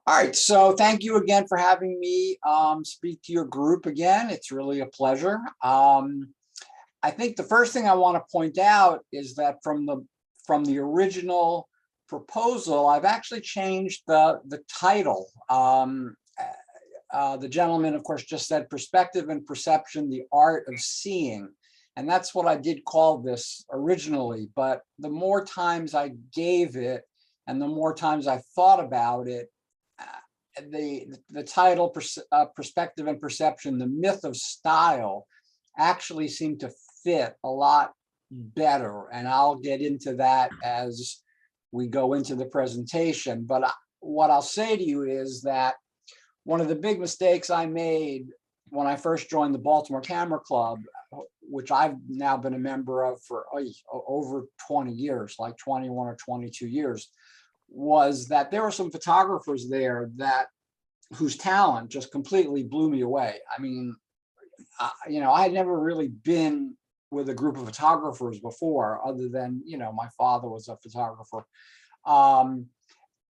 All right, so thank you again for having me speak to your group again. It's really a pleasure. I think the first thing I want to point out is that from the original proposal, I've actually changed the title. The gentleman, of course, just said perspective and perception, the art of seeing. And that's what I did call this originally. But the more times I gave it and the more times I thought about it, the title perspective and perception, the myth of style, actually seemed to fit a lot better, and I'll get into that as we go into the presentation. But what I'll say to you is that one of the big mistakes I made when I first joined the Baltimore Camera Club, which I've now been a member of for over 20 years, like 21 or 22 years, was that there were some photographers there whose talent just completely blew me away. I mean, I had never really been with a group of photographers before, other than, my father was a photographer.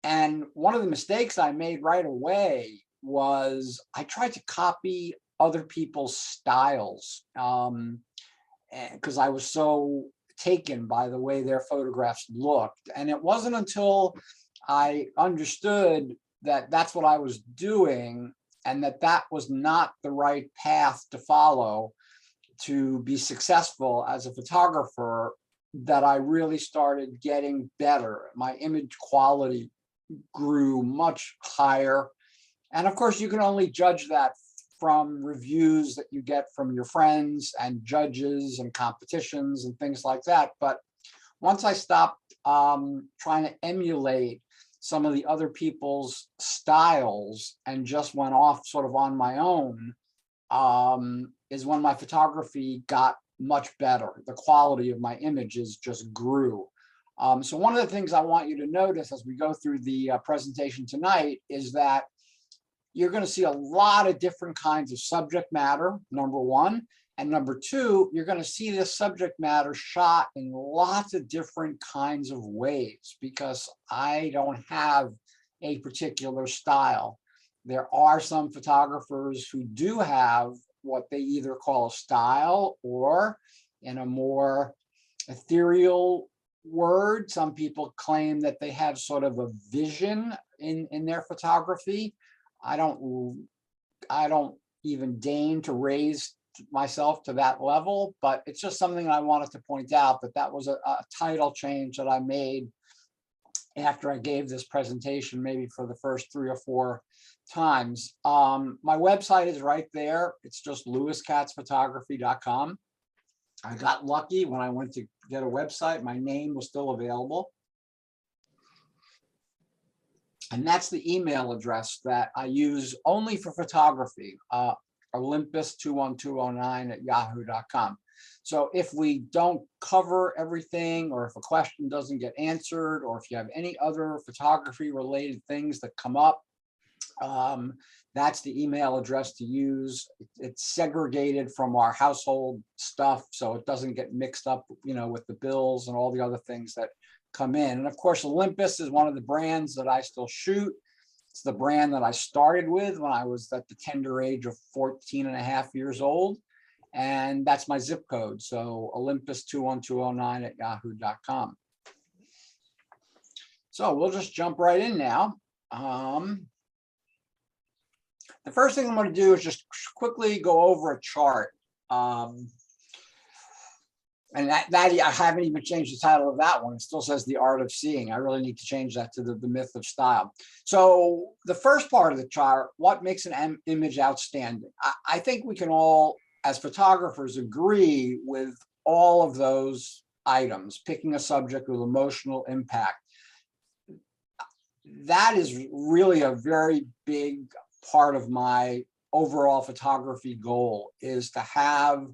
And one of the mistakes I made right away was I tried to copy other people's styles, because I was so taken by the way their photographs looked. And it wasn't until I understood that that's what I was doing and that was not the right path to follow to be successful as a photographer that I really started getting better. My image quality grew much higher. And of course, you can only judge that from reviews that you get from your friends and judges and competitions and things like that. But once I stopped trying to emulate some of the other people's styles and just went off sort of on my own, is when my photography got much better. The quality of my images just grew. So one of the things I want you to notice as we go through the presentation tonight is that you're going to see a lot of different kinds of subject matter, number one. And number two, you're going to see this subject matter shot in lots of different kinds of ways, because I don't have a particular style. There are some photographers who do have what they either call a style, or in a more ethereal word, some people claim that they have sort of a vision in their photography. I don't even deign to raise myself to that level, but it's just something I wanted to point out, that was a title change that I made after I gave this presentation, maybe for the first 3 or 4 times. My website is right there. It's just lewiskatzphotography.com. I got lucky when I went to get a website, my name was still available. And that's the email address that I use only for photography, olympus21209@yahoo.com. So if we don't cover everything, or if a question doesn't get answered, or if you have any other photography related things that come up, that's the email address to use. It's segregated from our household stuff, so it doesn't get mixed up, with the bills and all the other things that come in. And of course, Olympus is one of the brands that I still shoot. It's the brand that I started with when I was at the tender age of 14 and a half years old. And that's my zip code. So olympus21209@yahoo.com. So we'll just jump right in now. The first thing I'm going to do is just quickly go over a chart. And that I haven't even changed the title of that one. It still says The Art of Seeing. I really need to change that to the Myth of Style. So the first part of the chart, what makes an image outstanding? I think we can all, as photographers, agree with all of those items. Picking a subject with emotional impact. That is really a very big part of my overall photography goal, is to have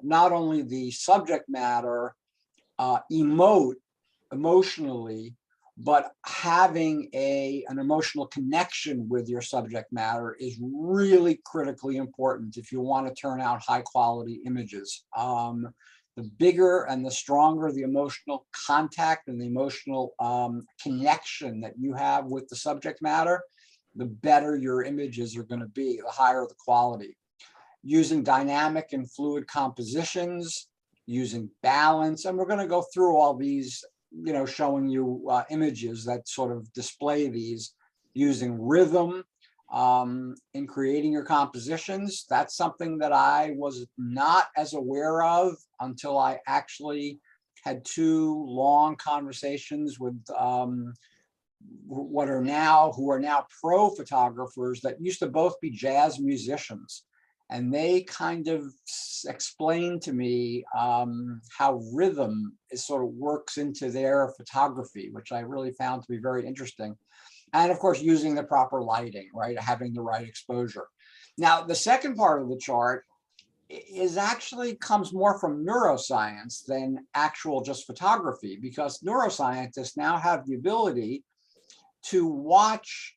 not only the subject matter emote emotionally, but having an emotional connection with your subject matter is really critically important if you want to turn out high quality images. The bigger and the stronger the emotional contact and the emotional connection that you have with the subject matter, the better your images are going to be, the higher the quality. Using dynamic and fluid compositions, using balance, and we're going to go through all these, showing you images that sort of display these. Using rhythm in creating your compositions. That's something that I was not as aware of until I actually had 2 long conversations with who are now pro photographers that used to both be jazz musicians. And they kind of explained to me how rhythm sort of works into their photography, which I really found to be very interesting. And of course, using the proper lighting, right? Having the right exposure. Now, the second part of the chart is actually comes more from neuroscience than actual just photography, because neuroscientists now have the ability to watch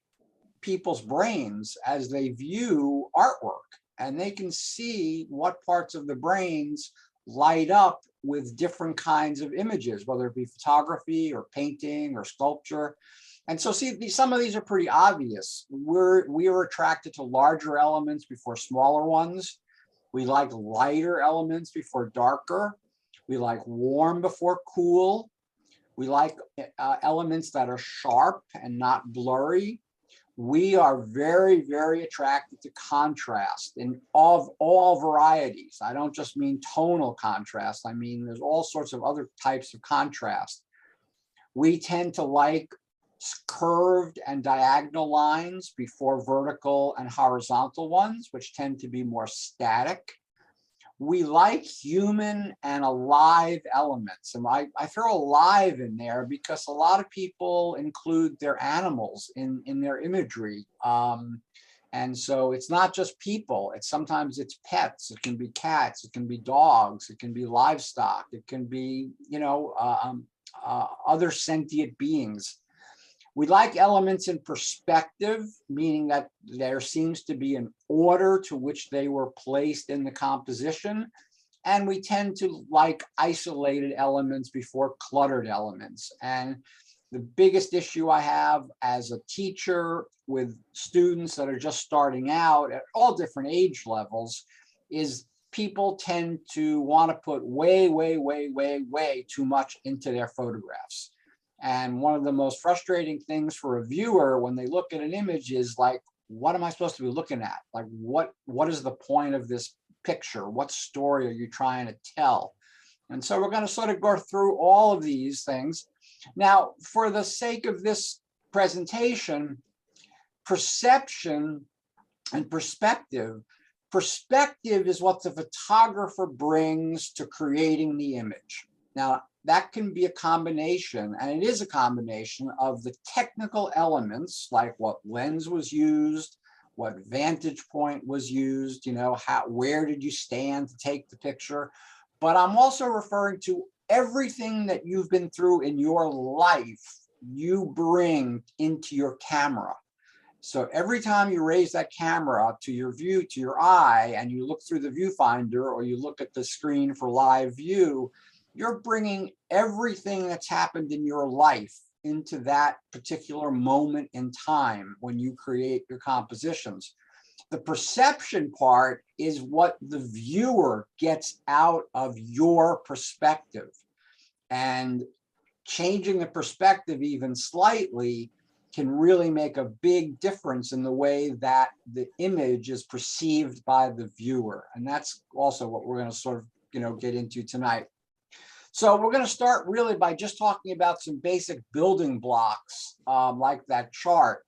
people's brains as they view artwork, and they can see what parts of the brains light up with different kinds of images, whether it be photography or painting or sculpture. And so see, some of these are pretty obvious. We are attracted to larger elements before smaller ones. We like lighter elements before darker. We like warm before cool. We like elements that are sharp and not blurry. We are very, very attracted to contrast of all varieties. I don't just mean tonal contrast. I mean, there's all sorts of other types of contrast. We tend to like curved and diagonal lines before vertical and horizontal ones, which tend to be more static. We like human and alive elements. And I throw alive in there because a lot of people include their animals in their imagery. And so it's not just people, sometimes it's pets. It can be cats, it can be dogs, it can be livestock, it can be, other sentient beings. We like elements in perspective, meaning that there seems to be an order to which they were placed in the composition. And we tend to like isolated elements before cluttered elements. And the biggest issue I have as a teacher with students that are just starting out at all different age levels is people tend to want to put way, way, way, way, way too much into their photographs. And one of the most frustrating things for a viewer when they look at an image is like, what am I supposed to be looking at? Like, what is the point of this picture? What story are you trying to tell? And so we're going to sort of go through all of these things. Now, for the sake of this presentation, perception and perspective. Perspective is what the photographer brings to creating the image. Now, that can be a combination, and it is a combination of the technical elements, like what lens was used, what vantage point was used, where did you stand to take the picture. But I'm also referring to everything that you've been through in your life, you bring into your camera. So every time you raise that camera to your view, to your eye, and you look through the viewfinder or you look at the screen for live view, you're bringing everything that's happened in your life into that particular moment in time when you create your compositions. The perception part is what the viewer gets out of your perspective. And changing the perspective even slightly can really make a big difference in the way that the image is perceived by the viewer. And that's also what we're going to sort of, get into tonight. So we're going to start really by just talking about some basic building blocks, like that chart.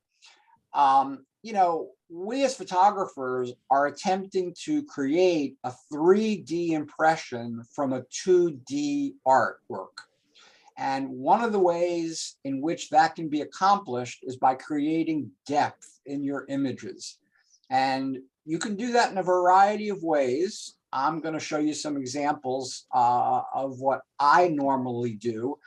We as photographers are attempting to create a 3D impression from a 2D artwork. And one of the ways in which that can be accomplished is by creating depth in your images. And you can do that in a variety of ways. I'm going to show you some examples of what I normally do.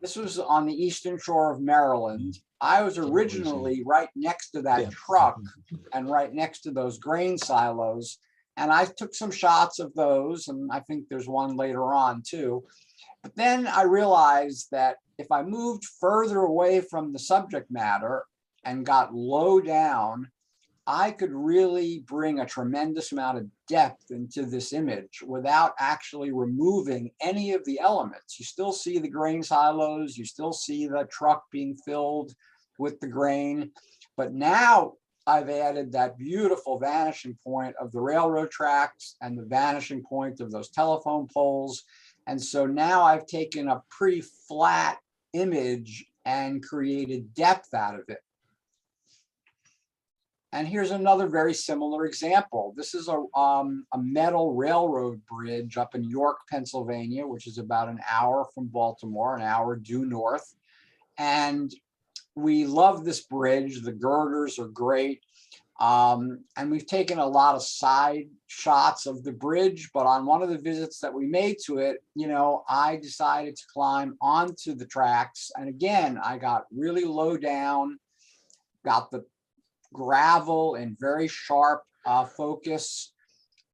This was on the eastern shore of Maryland. I was originally right next to that truck and right next to those grain silos. And I took some shots of those, and I think there's one later on too. But then I realized that if I moved further away from the subject matter and got low down, I could really bring a tremendous amount of depth into this image without actually removing any of the elements. You still see the grain silos, you still see the truck being filled with the grain, but now I've added that beautiful vanishing point of the railroad tracks and the vanishing point of those telephone poles. And so now I've taken a pretty flat image and created depth out of it. And here's another very similar example. This is a metal railroad bridge up in York, Pennsylvania, which is about an hour from Baltimore, an hour due north. And we love this bridge. The girders are great. And we've taken a lot of side shots of the bridge, but on one of the visits that we made to it, I decided to climb onto the tracks. And again, I got really low down, got the gravel in very sharp focus,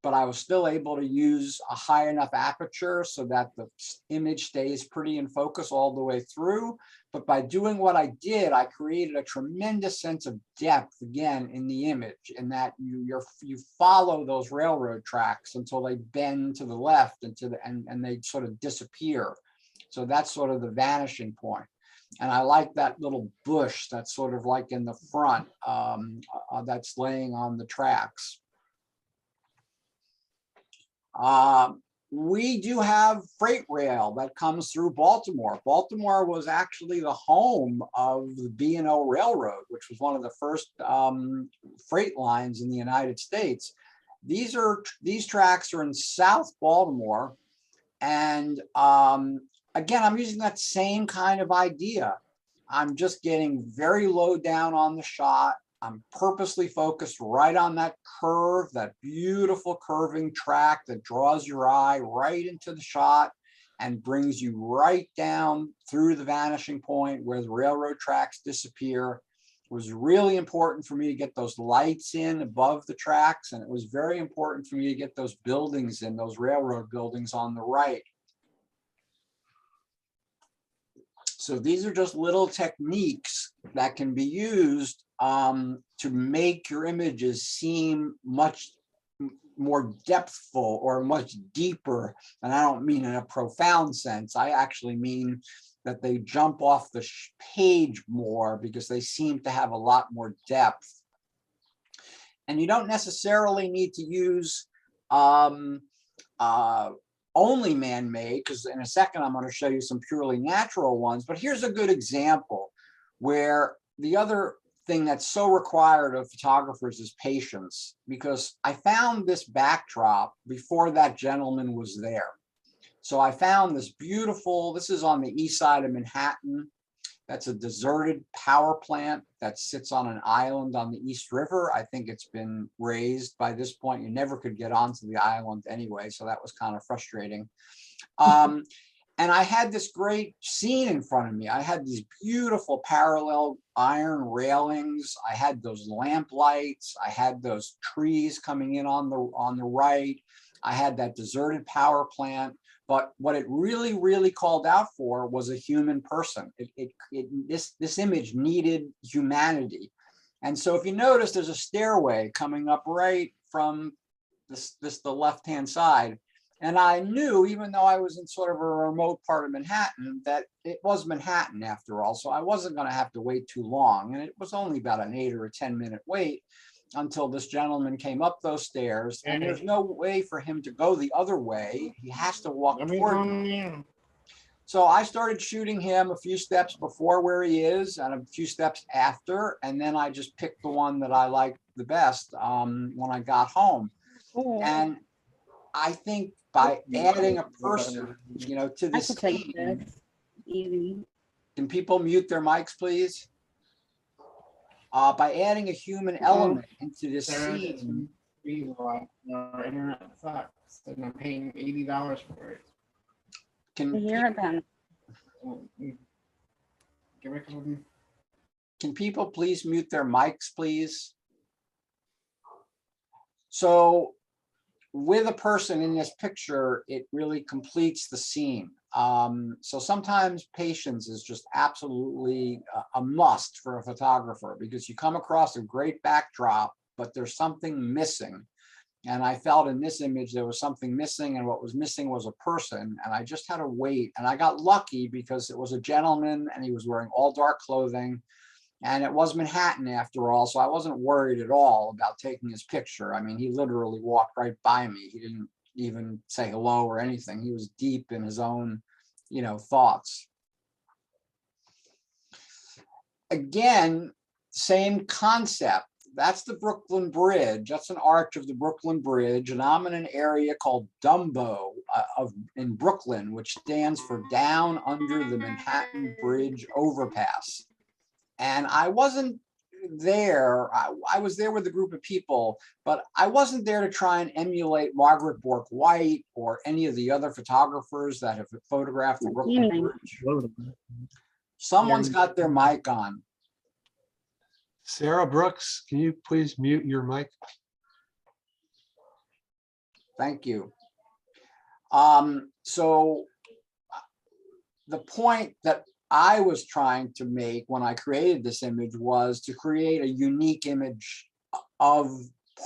but I was still able to use a high enough aperture so that the image stays pretty in focus all the way through. But by doing what I did, I created a tremendous sense of depth again in the image, in that you follow those railroad tracks until they bend to the left and they sort of disappear. So that's sort of the vanishing point. And I like that little bush that's sort of like in the front that's laying on the tracks. We do have freight rail that comes through Baltimore. Baltimore was actually the home of the B&O Railroad, which was one of the first freight lines in the United States. These tracks are in South Baltimore. And again, I'm using that same kind of idea. I'm just getting very low down on the shot. I'm purposely focused right on that curve, that beautiful curving track that draws your eye right into the shot and brings you right down through the vanishing point where the railroad tracks disappear. It was really important for me to get those lights in above the tracks, and it was very important for me to get those buildings in, those railroad buildings on the right. So these are just little techniques that can be used to make your images seem much more depthful or much deeper. And I don't mean in a profound sense. I actually mean that they jump off the page more because they seem to have a lot more depth. And you don't necessarily need to use only man-made, because in a second I'm going to show you some purely natural ones. But here's a good example where the other thing that's so required of photographers is patience, because I found this backdrop before that gentleman was there. So I found this beautiful, this is on the east side of Manhattan. That's a deserted power plant that sits on an island on the East River. I think it's been razed by this point. You never could get onto the island anyway, so that was kind of frustrating. And I had this great scene in front of me. I had these beautiful parallel iron railings. I had those lamp lights. I had those trees coming in on the right. I had that deserted power plant. But what it really, really called out for was a human person. This image needed humanity. And so if you notice, there's a stairway coming up right from the left-hand side. And I knew, even though I was in sort of a remote part of Manhattan, that it was Manhattan after all. So I wasn't going to have to wait too long. And it was only about an 8 or 10 minute wait until this gentleman came up those stairs. And there's no way for him to go the other way. He has to walk toward me. So I started shooting him a few steps before where he is and a few steps after. And then I just picked the one that I liked the best when I got home. And I think by adding a person, to this scene, can people mute their mics, please? By adding a human element into this scene. Internet sucks, and I'm paying $80 for it. Can people please mute their mics, please? So with a person in this picture, it really completes the scene. So sometimes patience is just absolutely a must for a photographer, because you come across a great backdrop, but there's something missing. And I felt in this image there was something missing, and what was missing was a person, and I just had to wait. And I got lucky because it was a gentleman and he was wearing all dark clothing, and it was Manhattan after all, so I wasn't worried at all about taking his picture. I mean, he literally walked right by me. He didn't even say hello or anything. He was deep in his own, thoughts. Again, same concept. That's the Brooklyn Bridge. That's an arch of the Brooklyn Bridge, and I'm in an area called Dumbo in Brooklyn, which stands for Down Under the Manhattan Bridge Overpass. And I wasn't there. I was there with a group of people, but I wasn't there to try and emulate Margaret Bork White or any of the other photographers that have photographed the Brooklyn Bridge. Someone's got their mic on. Sarah Brooks, can you please mute your mic? Thank you. So the point that I was trying to make when I created this image was to create a unique image of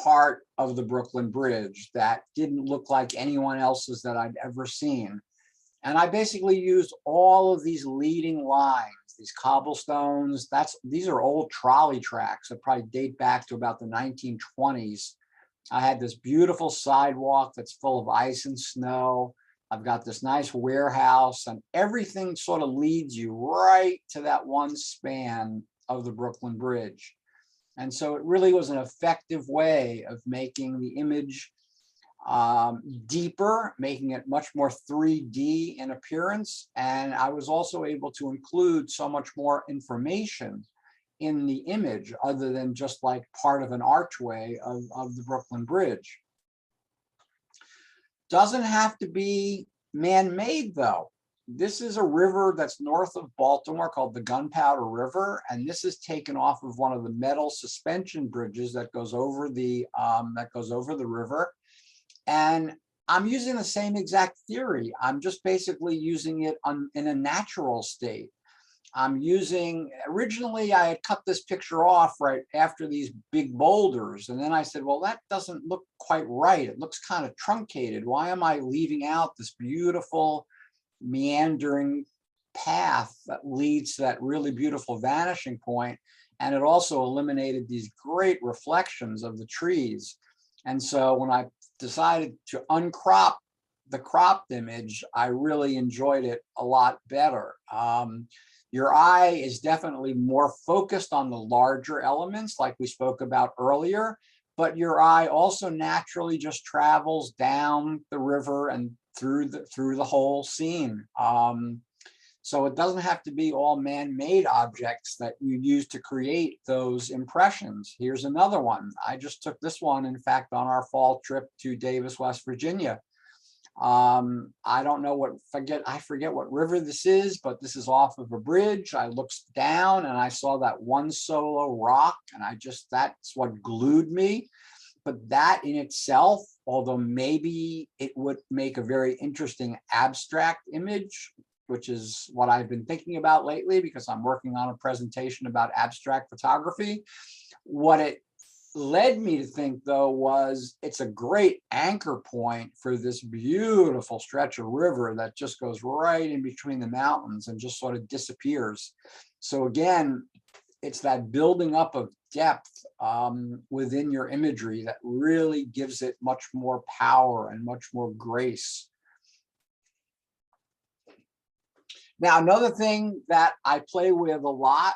part of the Brooklyn Bridge that didn't look like anyone else's that I'd ever seen. And I basically used all of these leading lines, these cobblestones. These are old trolley tracks that probably date back to about the 1920s. I had this beautiful sidewalk that's full of ice and snow. I've got this nice warehouse, and everything sort of leads you right to that one span of the Brooklyn Bridge. And so it really was an effective way of making the image deeper, making it much more 3D in appearance. And I was also able to include so much more information in the image other than just like part of an archway of the Brooklyn Bridge. Doesn't have to be man-made though. This is a river that's north of Baltimore called the Gunpowder River, and this is taken off of one of the metal suspension bridges that goes over the river. And I'm using the same exact theory. I'm just basically using it in a natural state. Originally I had cut this picture off right after these big boulders. And then I said, well, that doesn't look quite right. It looks kind of truncated. Why am I leaving out this beautiful meandering path that leads to that really beautiful vanishing point? And it also eliminated these great reflections of the trees. And so when I decided to uncrop the cropped image, I really enjoyed it a lot better. Your eye is definitely more focused on the larger elements like we spoke about earlier, but your eye also naturally just travels down the river and through the whole scene. So it doesn't have to be all man-made objects that you use to create those impressions. Here's another one. I just took this one, in fact, on our fall trip to Davis, West Virginia. I don't know I forget what river this is, but this is off of a bridge. I looked down and I saw that one solo rock, and that's what glued me. But that in itself, although maybe it would make a very interesting abstract image, which is what I've been thinking about lately because I'm working on a presentation about abstract photography. What it led me to think, though, was it's a great anchor point for this beautiful stretch of river that just goes right in between the mountains and just sort of disappears. So again, it's that building up of depth within your imagery that really gives it much more power and much more grace. Now, another thing that I play with a lot,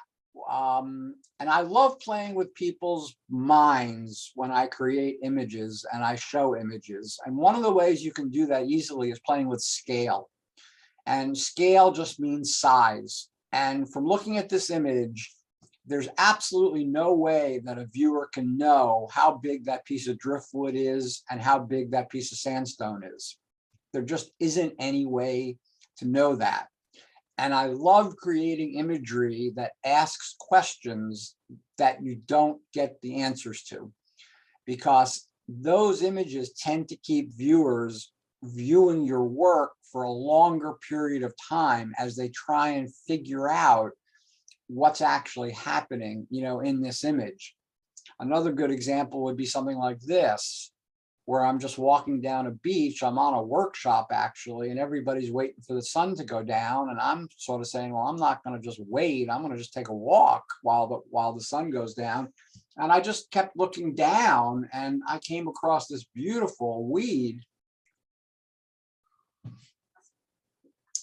and I love playing with people's minds when I create images and I show images. And one of the ways you can do that easily is playing with scale. And scale just means size. And from looking at this image, there's absolutely no way that a viewer can know how big that piece of driftwood is and how big that piece of sandstone is. There just isn't any way to know that. And I love creating imagery that asks questions that you don't get the answers to, because those images tend to keep viewers viewing your work for a longer period of time as they try and figure out what's actually happening, in this image. Another good example would be something like this, where I'm just walking down a beach. I'm on a workshop actually, and everybody's waiting for the sun to go down. And I'm sort of saying, well, I'm not going to just wait. I'm going to just take a walk while the sun goes down. And I just kept looking down, and I came across this beautiful weed.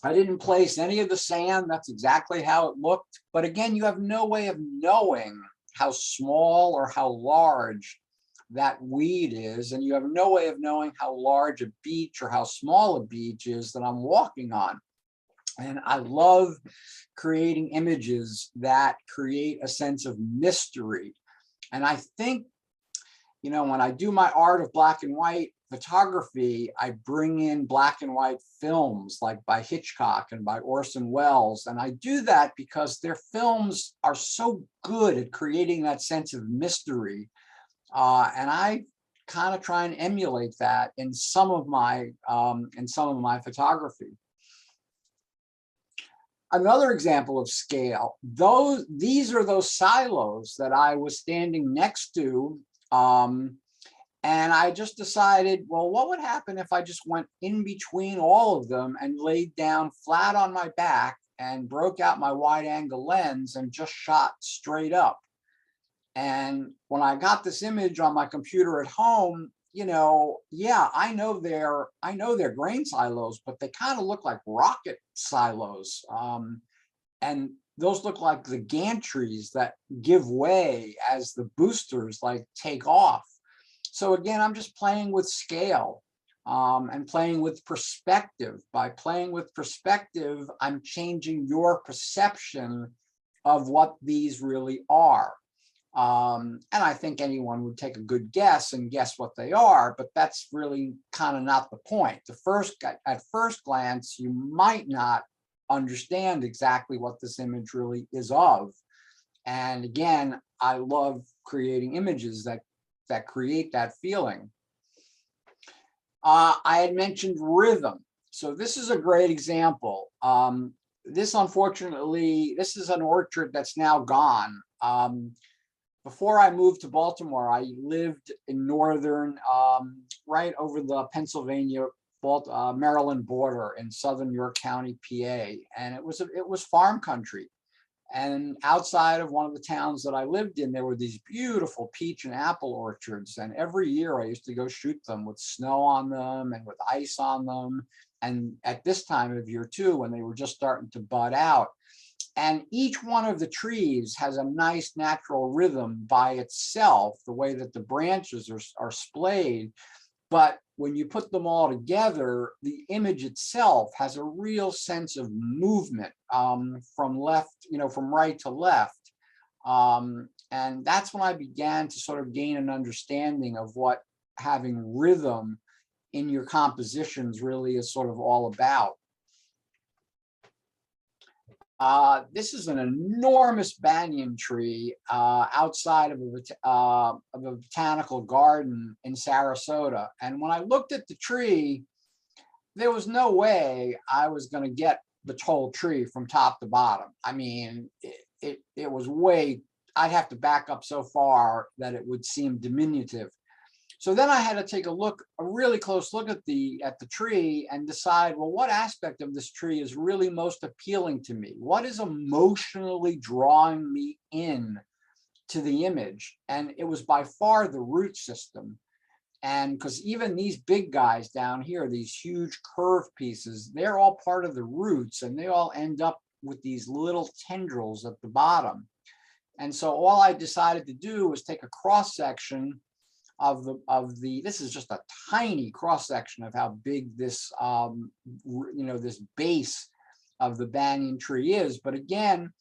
I didn't place any of the sand. That's exactly how it looked. But again, you have no way of knowing how small or how large that weed is, and you have no way of knowing how large a beach or how small a beach is that I'm walking on. And I love creating images that create a sense of mystery. And I think, when I do my art of black and white photography, I bring in black and white films like by Hitchcock and by Orson Welles. And I do that because their films are so good at creating that sense of mystery. And I kind of try and emulate that in some of my photography. Another example of scale, these are those silos that I was standing next to. And I just decided, well, what would happen if I just went in between all of them and laid down flat on my back and broke out my wide angle lens and just shot straight up. And when I got this image on my computer at home, yeah, I know they're grain silos, but they kind of look like rocket silos. And those look like the gantries that give way as the boosters take off. So again, I'm just playing with scale and playing with perspective. By playing with perspective, I'm changing your perception of what these really are. And I think anyone would take a good guess and guess what they are, but that's really kind of not the point. At first glance, you might not understand exactly what this image really is of. And again, I love creating images that create that feeling. I had mentioned rhythm. So this is a great example. Unfortunately, this is an orchard that's now gone. Before I moved to Baltimore, I lived in northern, right over the Pennsylvania, Maryland border in southern York County, PA, and it was farm country. And outside of one of the towns that I lived in, there were these beautiful peach and apple orchards. And every year I used to go shoot them with snow on them and with ice on them. And at this time of year too, when they were just starting to bud out. And each one of the trees has a nice natural rhythm by itself, the way that the branches are splayed. But when you put them all together, the image itself has a real sense of movement from right to left. And that's when I began to sort of gain an understanding of what having rhythm in your compositions really is sort of all about. This is an enormous banyan tree outside of a botanical garden in Sarasota. And when I looked at the tree, there was no way I was going to get the whole tree from top to bottom. I mean, it was I'd have to back up so far that it would seem diminutive. So then I had to take a really close look at the tree and decide, well, what aspect of this tree is really most appealing to me? What is emotionally drawing me in to the image? And it was by far the root system. And because even these big guys down here, these huge curved pieces, they're all part of the roots, and they all end up with these little tendrils at the bottom. And so all I decided to do was take a cross section this is just a tiny cross section of how big this this base of the banyan tree is. But again,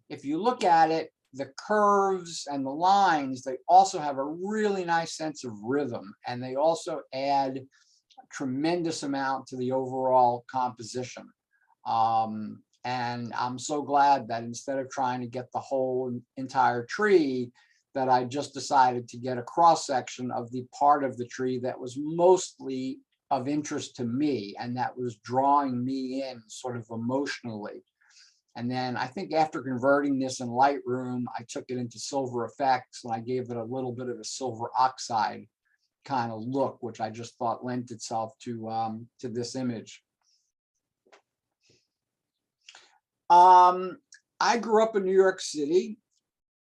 if you look at it, the curves and the lines, they also have a really nice sense of rhythm, and they also add a tremendous amount to the overall composition. And I'm so glad that instead of trying to get the whole entire tree, that I just decided to get a cross section of the part of the tree that was mostly of interest to me, and that was drawing me in sort of emotionally. And then I think after converting this in Lightroom, I took it into Silver Effects and I gave it a little bit of a silver oxide kind of look, which I just thought lent itself to this image. I grew up in New York City.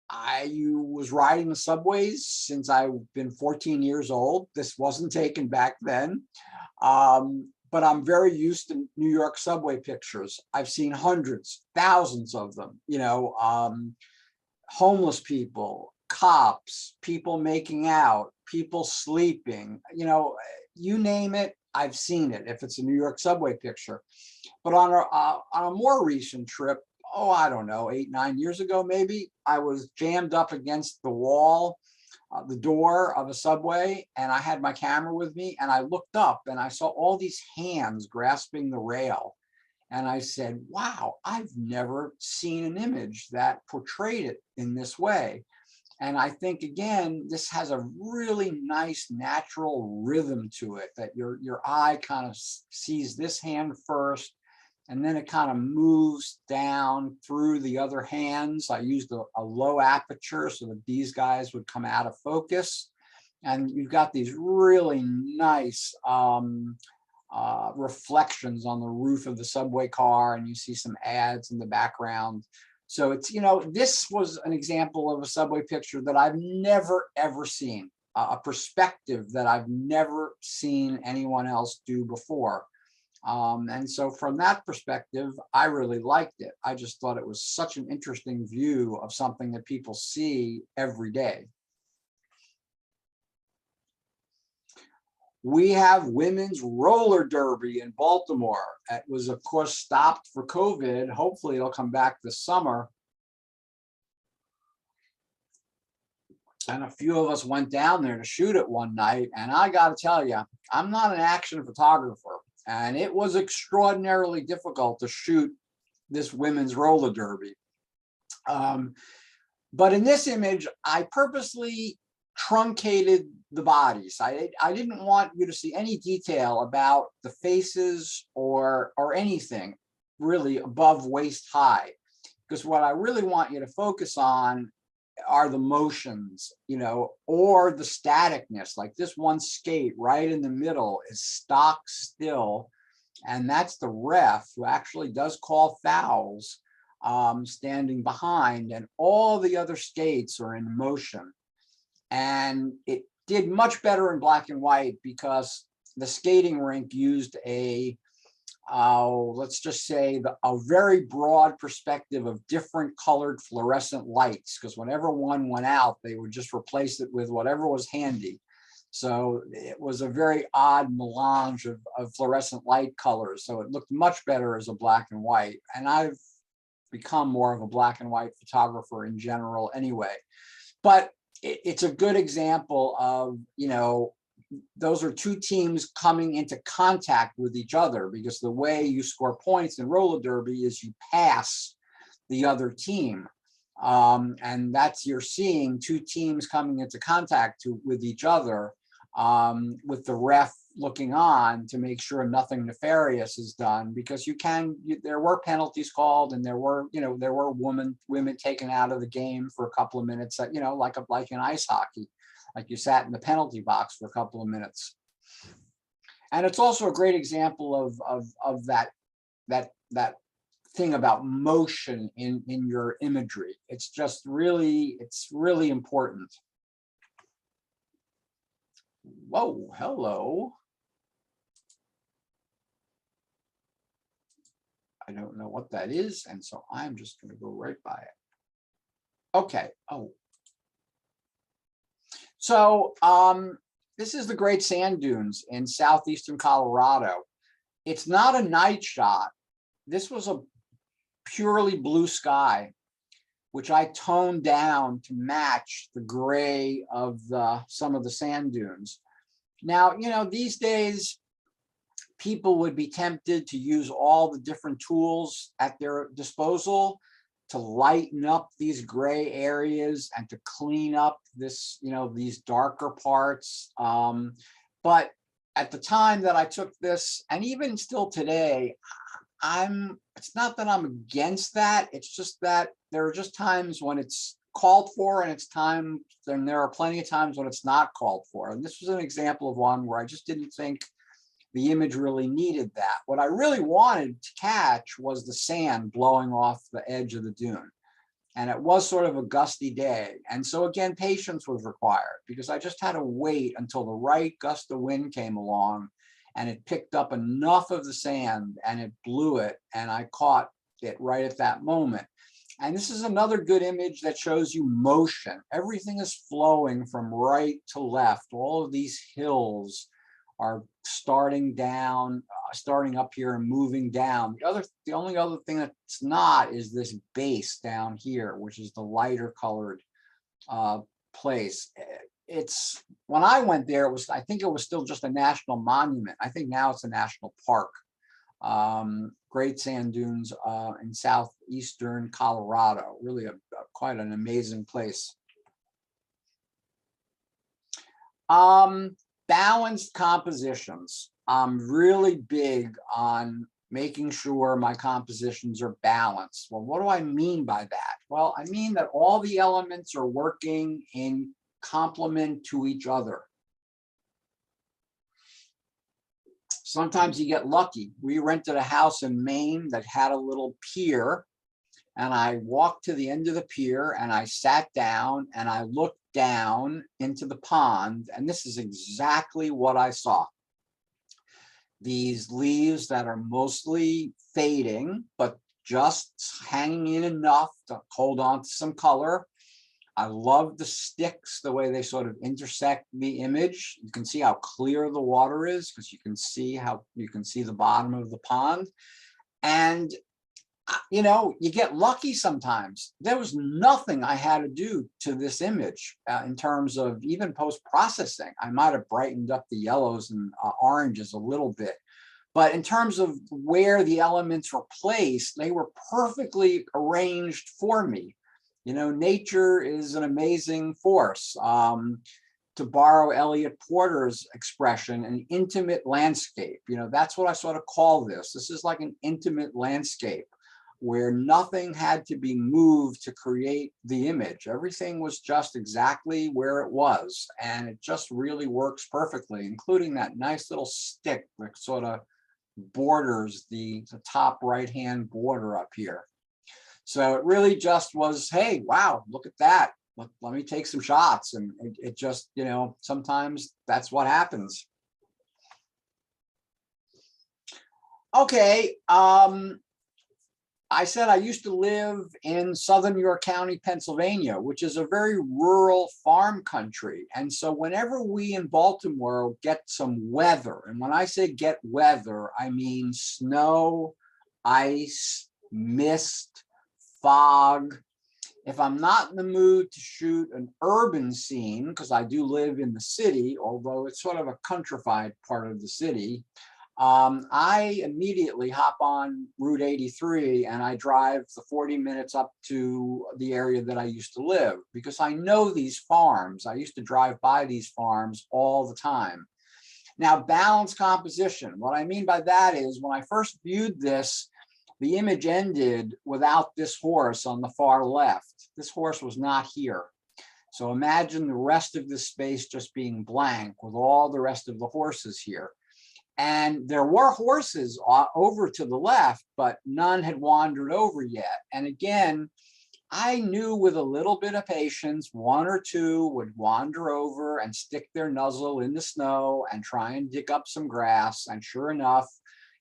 I was riding the subways since I've been 14 years old. This wasn't taken back then. But I'm very used to New York subway pictures. I've seen hundreds, thousands of them, homeless people, cops, people making out, people sleeping, you name it, I've seen it if it's a New York subway picture. But on a more recent trip, oh, I don't know, 8, 9 years ago, maybe, I was jammed up against the wall, the door of a subway, and I had my camera with me, and I looked up and I saw all these hands grasping the rail. And I said, wow, I've never seen an image that portrayed it in this way. And I think, again, this has a really nice natural rhythm to it, that your eye kind of sees this hand first, and then it kind of moves down through the other hands. I used a low aperture so that these guys would come out of focus. And you've got these really nice reflections on the roof of the subway car, and you see some ads in the background. So it's, this was an example of a subway picture that I've never, ever seen, a perspective that I've never seen anyone else do before. And so from that perspective, I really liked it. I just thought it was such an interesting view of something that people see every day. We have women's roller derby in Baltimore. It was, of course, stopped for COVID. Hopefully it'll come back this summer. And a few of us went down there to shoot it one night. And I got to tell you, I'm not an action photographer. And it was extraordinarily difficult to shoot this women's roller derby. But in this image, I purposely truncated the bodies. I didn't want you to see any detail about the faces or anything really above waist high, because what I really want you to focus on are the motions, or the staticness. Like this one skate right in the middle is stock still, and that's the ref who actually does call fouls, standing behind, and all the other skates are in motion. And it did much better in black and white because the skating rink used let's just say a very broad perspective of different colored fluorescent lights, because whenever one went out, they would just replace it with whatever was handy. So it was a very odd melange of fluorescent light colors. So it looked much better as a black and white. And I've become more of a black and white photographer in general anyway. But it's a good example of, those are two teams coming into contact with each other, because the way you score points in roller derby is you pass the other team. And you're seeing two teams coming into contact with each other, with the ref looking on to make sure nothing nefarious is done, because there were penalties called, and there were women taken out of the game for a couple of minutes, like in ice hockey, like you sat in the penalty box for a couple of minutes. And it's also a great example of that thing about motion in your imagery. It's really important. Whoa, hello. I don't know what that is, and so I'm just going to go right by it. Okay. Oh. So this is the Great Sand Dunes in southeastern Colorado. It's not a night shot. This was a purely blue sky, which I toned down to match the gray of some of the sand dunes. Now, these days, people would be tempted to use all the different tools at their disposal to lighten up these gray areas and to clean up these darker parts. But at the time that I took this, and even still today, it's not that I'm against that. It's just that there are just times when it's called for, and it's time, then there are plenty of times when it's not called for. And this was an example of one where I just didn't think the image really needed that. What I really wanted to catch was the sand blowing off the edge of the dune. And it was sort of a gusty day. And so again, patience was required because I just had to wait until the right gust of wind came along and it picked up enough of the sand and it blew it, and I caught it right at that moment. And this is another good image that shows you motion. Everything is flowing from right to left. All of these hills are starting down, starting up here and moving down. The only other thing that's not is this base down here, which is the lighter colored place. It's, when I went there, I think it was still just a national monument. I think now it's a national park. Great sand dunes in southeastern Colorado. Really quite an amazing place. Balanced compositions. I'm really big on making sure my compositions are balanced. Well, what do I mean by that? Well, I mean that all the elements are working in complement to each other. Sometimes you get lucky. We rented a house in Maine that had a little pier, and I walked to the end of the pier and I sat down and I looked down into the pond, and this is exactly what I saw. These leaves that are mostly fading, but just hanging in enough to hold on to some color. I love the sticks, the way they sort of intersect the image. You can see how clear the water is because you can see the bottom of the pond. And you know, you get lucky sometimes. There was nothing I had to do to this image in terms of even post-processing. I might have brightened up the yellows and oranges a little bit. But in terms of where the elements were placed, they were perfectly arranged for me. You know, nature is an amazing force. To borrow Elliot Porter's expression, an intimate landscape. You know, that's what I sort of call this. This is like an intimate landscape where nothing had to be moved to create the image. Everything was just exactly where it was. And it just really works perfectly, including that nice little stick that sort of borders the top right-hand border up here. So it really just was, hey, wow, look at that. Let me take some shots. And it just, you know, sometimes that's what happens. Okay. I said I used to live in southern York County, Pennsylvania, which is a very rural farm country. And so whenever we in Baltimore get some weather, and when I say get weather, I mean snow, ice, mist, fog. If I'm not in the mood to shoot an urban scene, because I do live in the city, although it's sort of a countrified part of the city, I immediately hop on Route 83 and I drive the 40 minutes up to the area that I used to live, because I know these farms. I used to drive by these farms all the time. Now, balanced composition. What I mean by that is when I first viewed this, the image ended without this horse on the far left. This horse was not here. So imagine the rest of this space just being blank with all the rest of the horses here. And there were horses over to the left, but none had wandered over yet. And again, I knew with a little bit of patience, one or two would wander over and stick their muzzle in the snow and try and dig up some grass. And sure enough,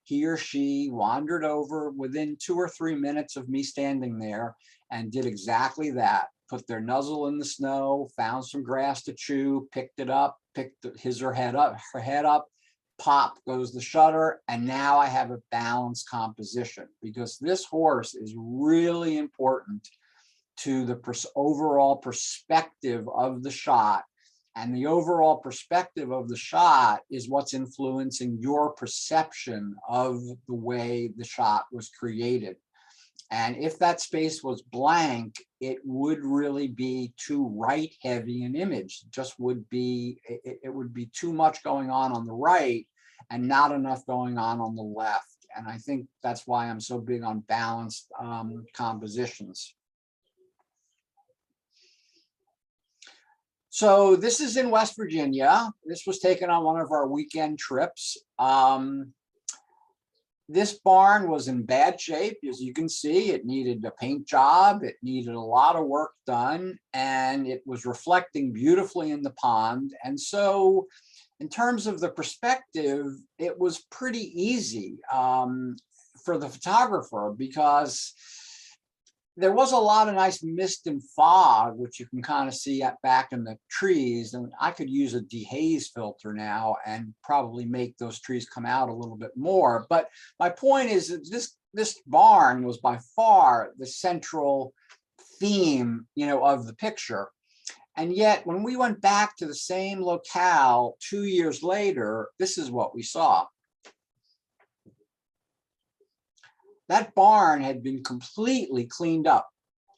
he or she wandered over within 2 or 3 minutes of me standing there and did exactly that. Put their muzzle in the snow, found some grass to chew, picked it up, picked his or her head up, pop goes the shutter, and now I have a balanced composition, because this horse is really important to the overall perspective of the shot. And the overall perspective of the shot is what's influencing your perception of the way the shot was created. And if that space was blank, it would really be too right heavy an image. It just would be, it would be too much going on the right and not enough going on the left. And I think that's why I'm so big on balanced compositions. So this is in West Virginia. This was taken on one of our weekend trips. This barn was in bad shape. As you can see, it needed a paint job. It needed a lot of work done, and it was reflecting beautifully in the pond. And so in terms of the perspective, it was pretty easy for the photographer, because there was a lot of nice mist and fog, which you can kind of see back in the trees. And I could use a dehaze filter now and probably make those trees come out a little bit more. But my point is that this barn was by far the central theme, of the picture. And yet, when we went back to the same locale 2 years later, this is what we saw. That barn had been completely cleaned up.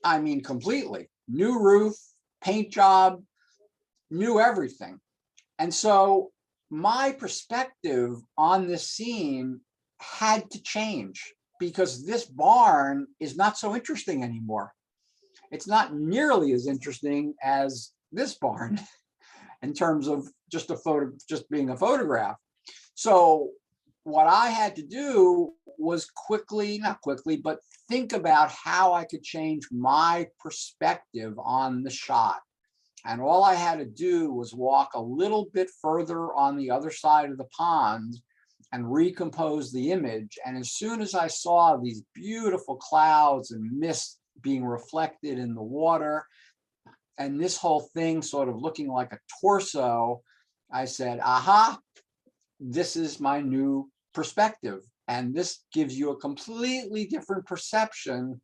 I mean, completely. New roof, paint job, new everything. And so my perspective on this scene had to change, because this barn is not so interesting anymore. It's not nearly as interesting as this barn in terms of just being a photograph. So what I had to do was not quickly, but think about how I could change my perspective on the shot. And all I had to do was walk a little bit further on the other side of the pond and recompose the image. And as soon as I saw these beautiful clouds and mist being reflected in the water, and this whole thing sort of looking like a torso, I said, aha, this is my new perspective. And this gives you a completely different perception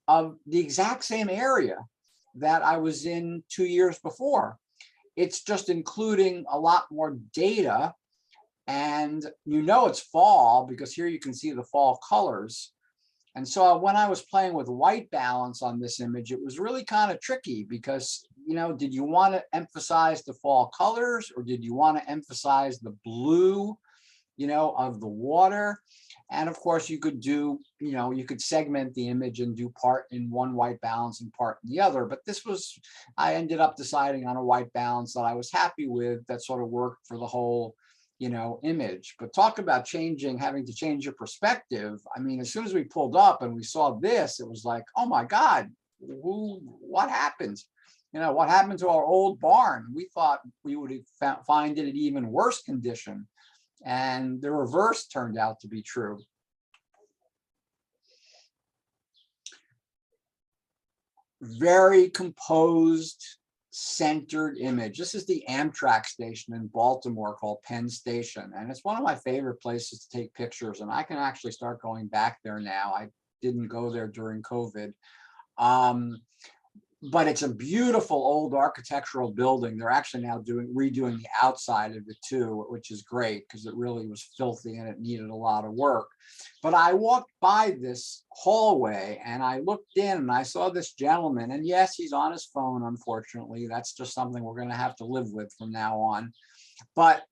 of the exact same area that I was in 2 years before. It's just including a lot more data. And it's fall, because here you can see the fall colors. And so when I was playing with white balance on this image, it was really kind of tricky, because, did you want to emphasize the fall colors, or did you want to emphasize the blue, of the water? And of course, you could do, you could segment the image and do part in one white balance and part in the other. But I ended up deciding on a white balance that I was happy with, that sort of worked for the whole, image. But talk about having to change your perspective. I mean, as soon as we pulled up and we saw this, it was like, oh my God, what happened? What happened to our old barn? We thought we would find it in even worse condition. And the reverse turned out to be true. Very composed, centered image. This is the Amtrak station in Baltimore called Penn Station. And it's one of my favorite places to take pictures. And I can actually start going back there now. I didn't go there during COVID. But it's a beautiful old architectural building. They're actually now redoing the outside of it too, which is great, because it really was filthy and it needed a lot of work. But I walked by this hallway and I looked in and I saw this gentleman, and yes, he's on his phone, unfortunately. That's just something we're going to have to live with from now on. But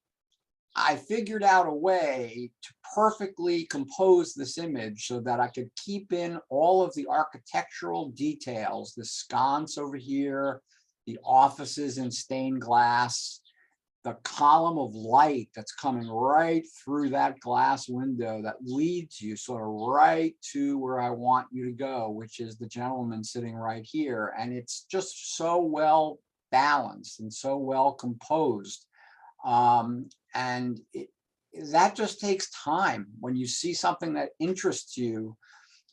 I figured out a way to perfectly compose this image so that I could keep in all of the architectural details, the sconce over here, the offices in stained glass, the column of light that's coming right through that glass window that leads you sort of right to where I want you to go, which is the gentleman sitting right here. And it's just so well balanced and so well composed. And that just takes time. When you see something that interests you,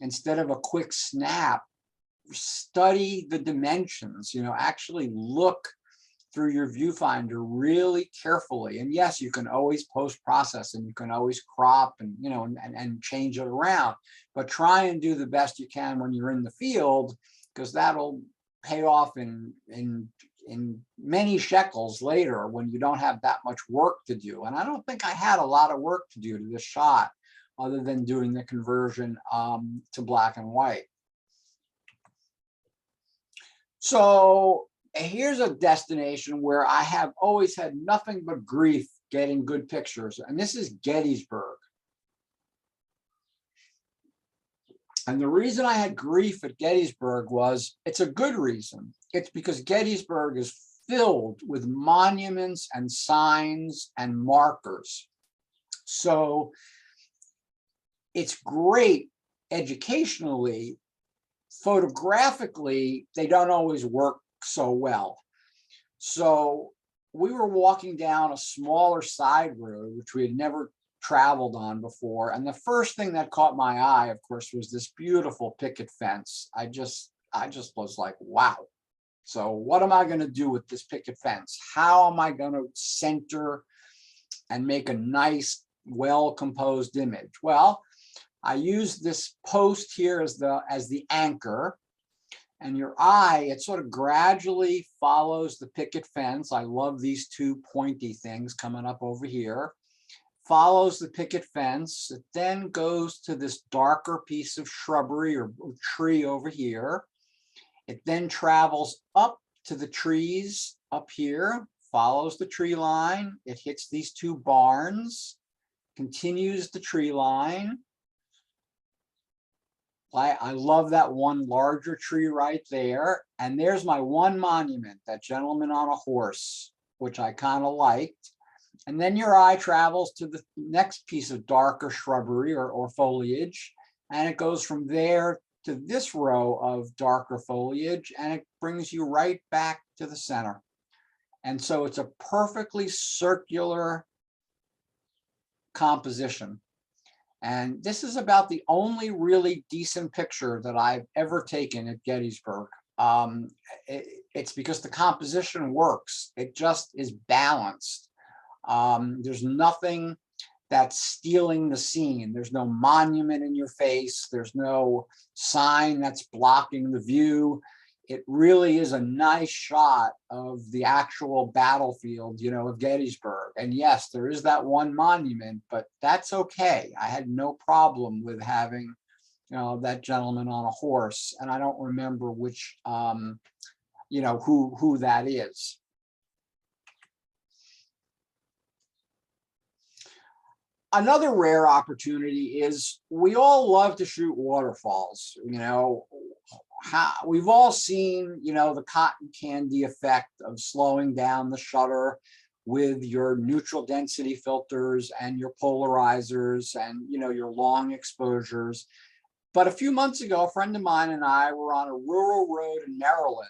instead of a quick snap, study the dimensions, actually look through your viewfinder really carefully. And yes, you can always post-process and you can always crop and, and change it around, but try and do the best you can when you're in the field, because that'll pay off in many shekels later when you don't have that much work to do. And I don't think I had a lot of work to do to this shot, other than doing the conversion to black and white. So here's a destination where I have always had nothing but grief getting good pictures, and this is Gettysburg. And the reason I had grief at Gettysburg was, it's a good reason. It's because Gettysburg is filled with monuments and signs and markers. So it's great educationally. Photographically, they don't always work so well. So we were walking down a smaller side road, which we had never traveled on before. And the first thing that caught my eye, of course, was this beautiful picket fence. I just was like, wow. So what am I going to do with this picket fence? How am I going to center and make a nice, well-composed image? Well, I use this post here as the anchor, and your eye, it sort of gradually follows the picket fence. I love these two pointy things coming up over here. Follows the picket fence. It then goes to this darker piece of shrubbery or tree over here. It then travels up to the trees up here, follows the tree line. It hits these two barns, continues the tree line. I love that one larger tree right there. And there's my one monument, that gentleman on a horse, which I kind of liked. And then your eye travels to the next piece of darker shrubbery or foliage. And it goes from there to this row of darker foliage, and it brings you right back to the center. And so it's a perfectly circular composition. And this is about the only really decent picture that I've ever taken at Gettysburg. It's because the composition works. It just is balanced. There's nothing that's stealing the scene. There's no monument in your face. There's no sign that's blocking the view. It really is a nice shot of the actual battlefield, of Gettysburg. And yes, there is that one monument, but that's okay. I had no problem with having, that gentleman on a horse. And I don't remember which, who that is. Another rare opportunity is we all love to shoot waterfalls. We've all seen, the cotton candy effect of slowing down the shutter with your neutral density filters and your polarizers and, your long exposures. But a few months ago, a friend of mine and I were on a rural road in Maryland,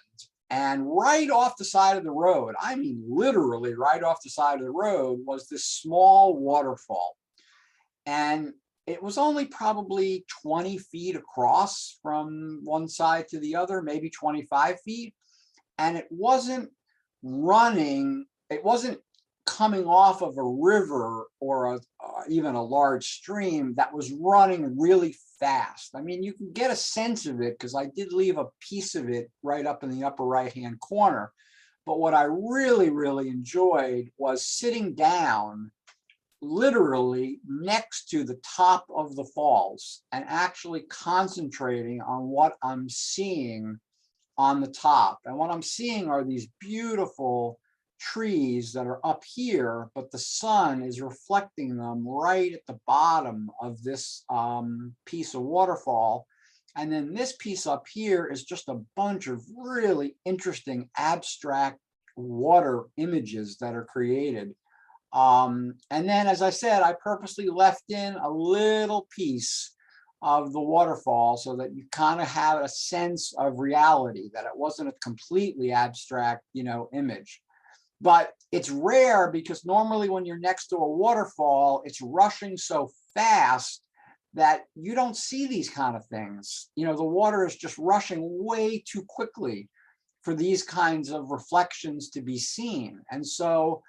and right off the side of the road, I mean, literally right off the side of the road, was this small waterfall. And it was only probably 20 feet across from one side to the other, maybe 25 feet. And it wasn't running, it wasn't coming off of a river or even a large stream that was running really fast. I mean, you can get a sense of it because I did leave a piece of it right up in the upper right-hand corner. But what I really, really enjoyed was sitting down literally next to the top of the falls and actually concentrating on what I'm seeing on the top. And what I'm seeing are these beautiful trees that are up here, but the sun is reflecting them right at the bottom of this piece of waterfall. And then this piece up here is just a bunch of really interesting abstract water images that are created. And then, as I said, I purposely left in a little piece of the waterfall so that you kind of have a sense of reality, that it wasn't a completely abstract, image. But it's rare because normally when you're next to a waterfall, it's rushing so fast that you don't see these kind of things. The water is just rushing way too quickly for these kinds of reflections to be seen. And so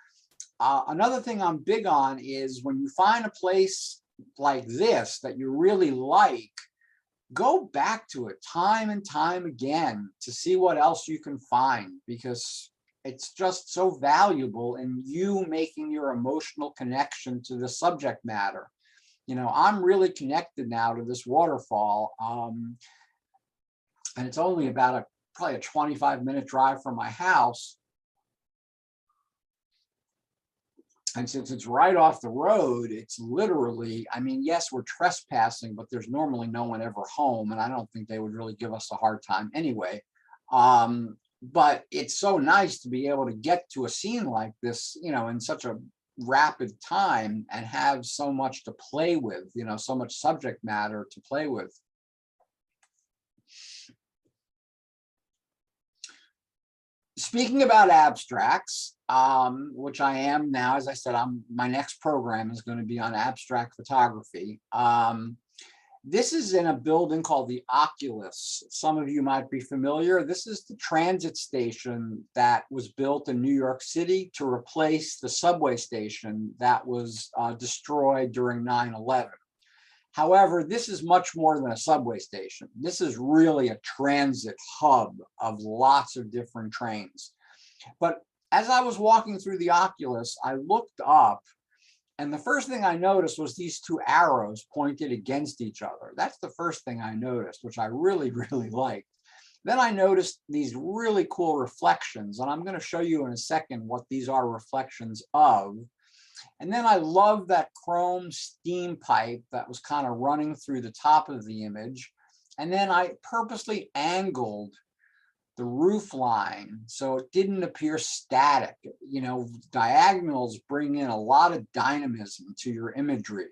another thing I'm big on is when you find a place like this that you really like, go back to it time and time again to see what else you can find, because it's just so valuable in you making your emotional connection to the subject matter. I'm really connected now to this waterfall, and it's only about a probably a 25-minute drive from my house. And since it's right off the road, it's literally, I mean, yes, we're trespassing, but there's normally no one ever home. And I don't think they would really give us a hard time anyway. But it's so nice to be able to get to a scene like this, you know, in such a rapid time and have so much to play with, you know, so much subject matter to play with. Speaking about abstracts, which I am now, as I said, my next program is going to be on abstract photography. This is in a building called the Oculus. Some of you might be familiar. This is the transit station that was built in New York City to replace the subway station that was destroyed during 9/11. However, this is much more than a subway station. This is really a transit hub of lots of different trains. But as I was walking through the Oculus, I looked up, and the first thing I noticed was these two arrows pointed against each other. That's the first thing I noticed, which I really, really liked. Then I noticed these really cool reflections, and I'm going to show you in a second what these are reflections of. And then I love that chrome steam pipe that was kind of running through the top of the image. And then I purposely angled the roof line so it didn't appear static. You know, diagonals bring in a lot of dynamism to your imagery.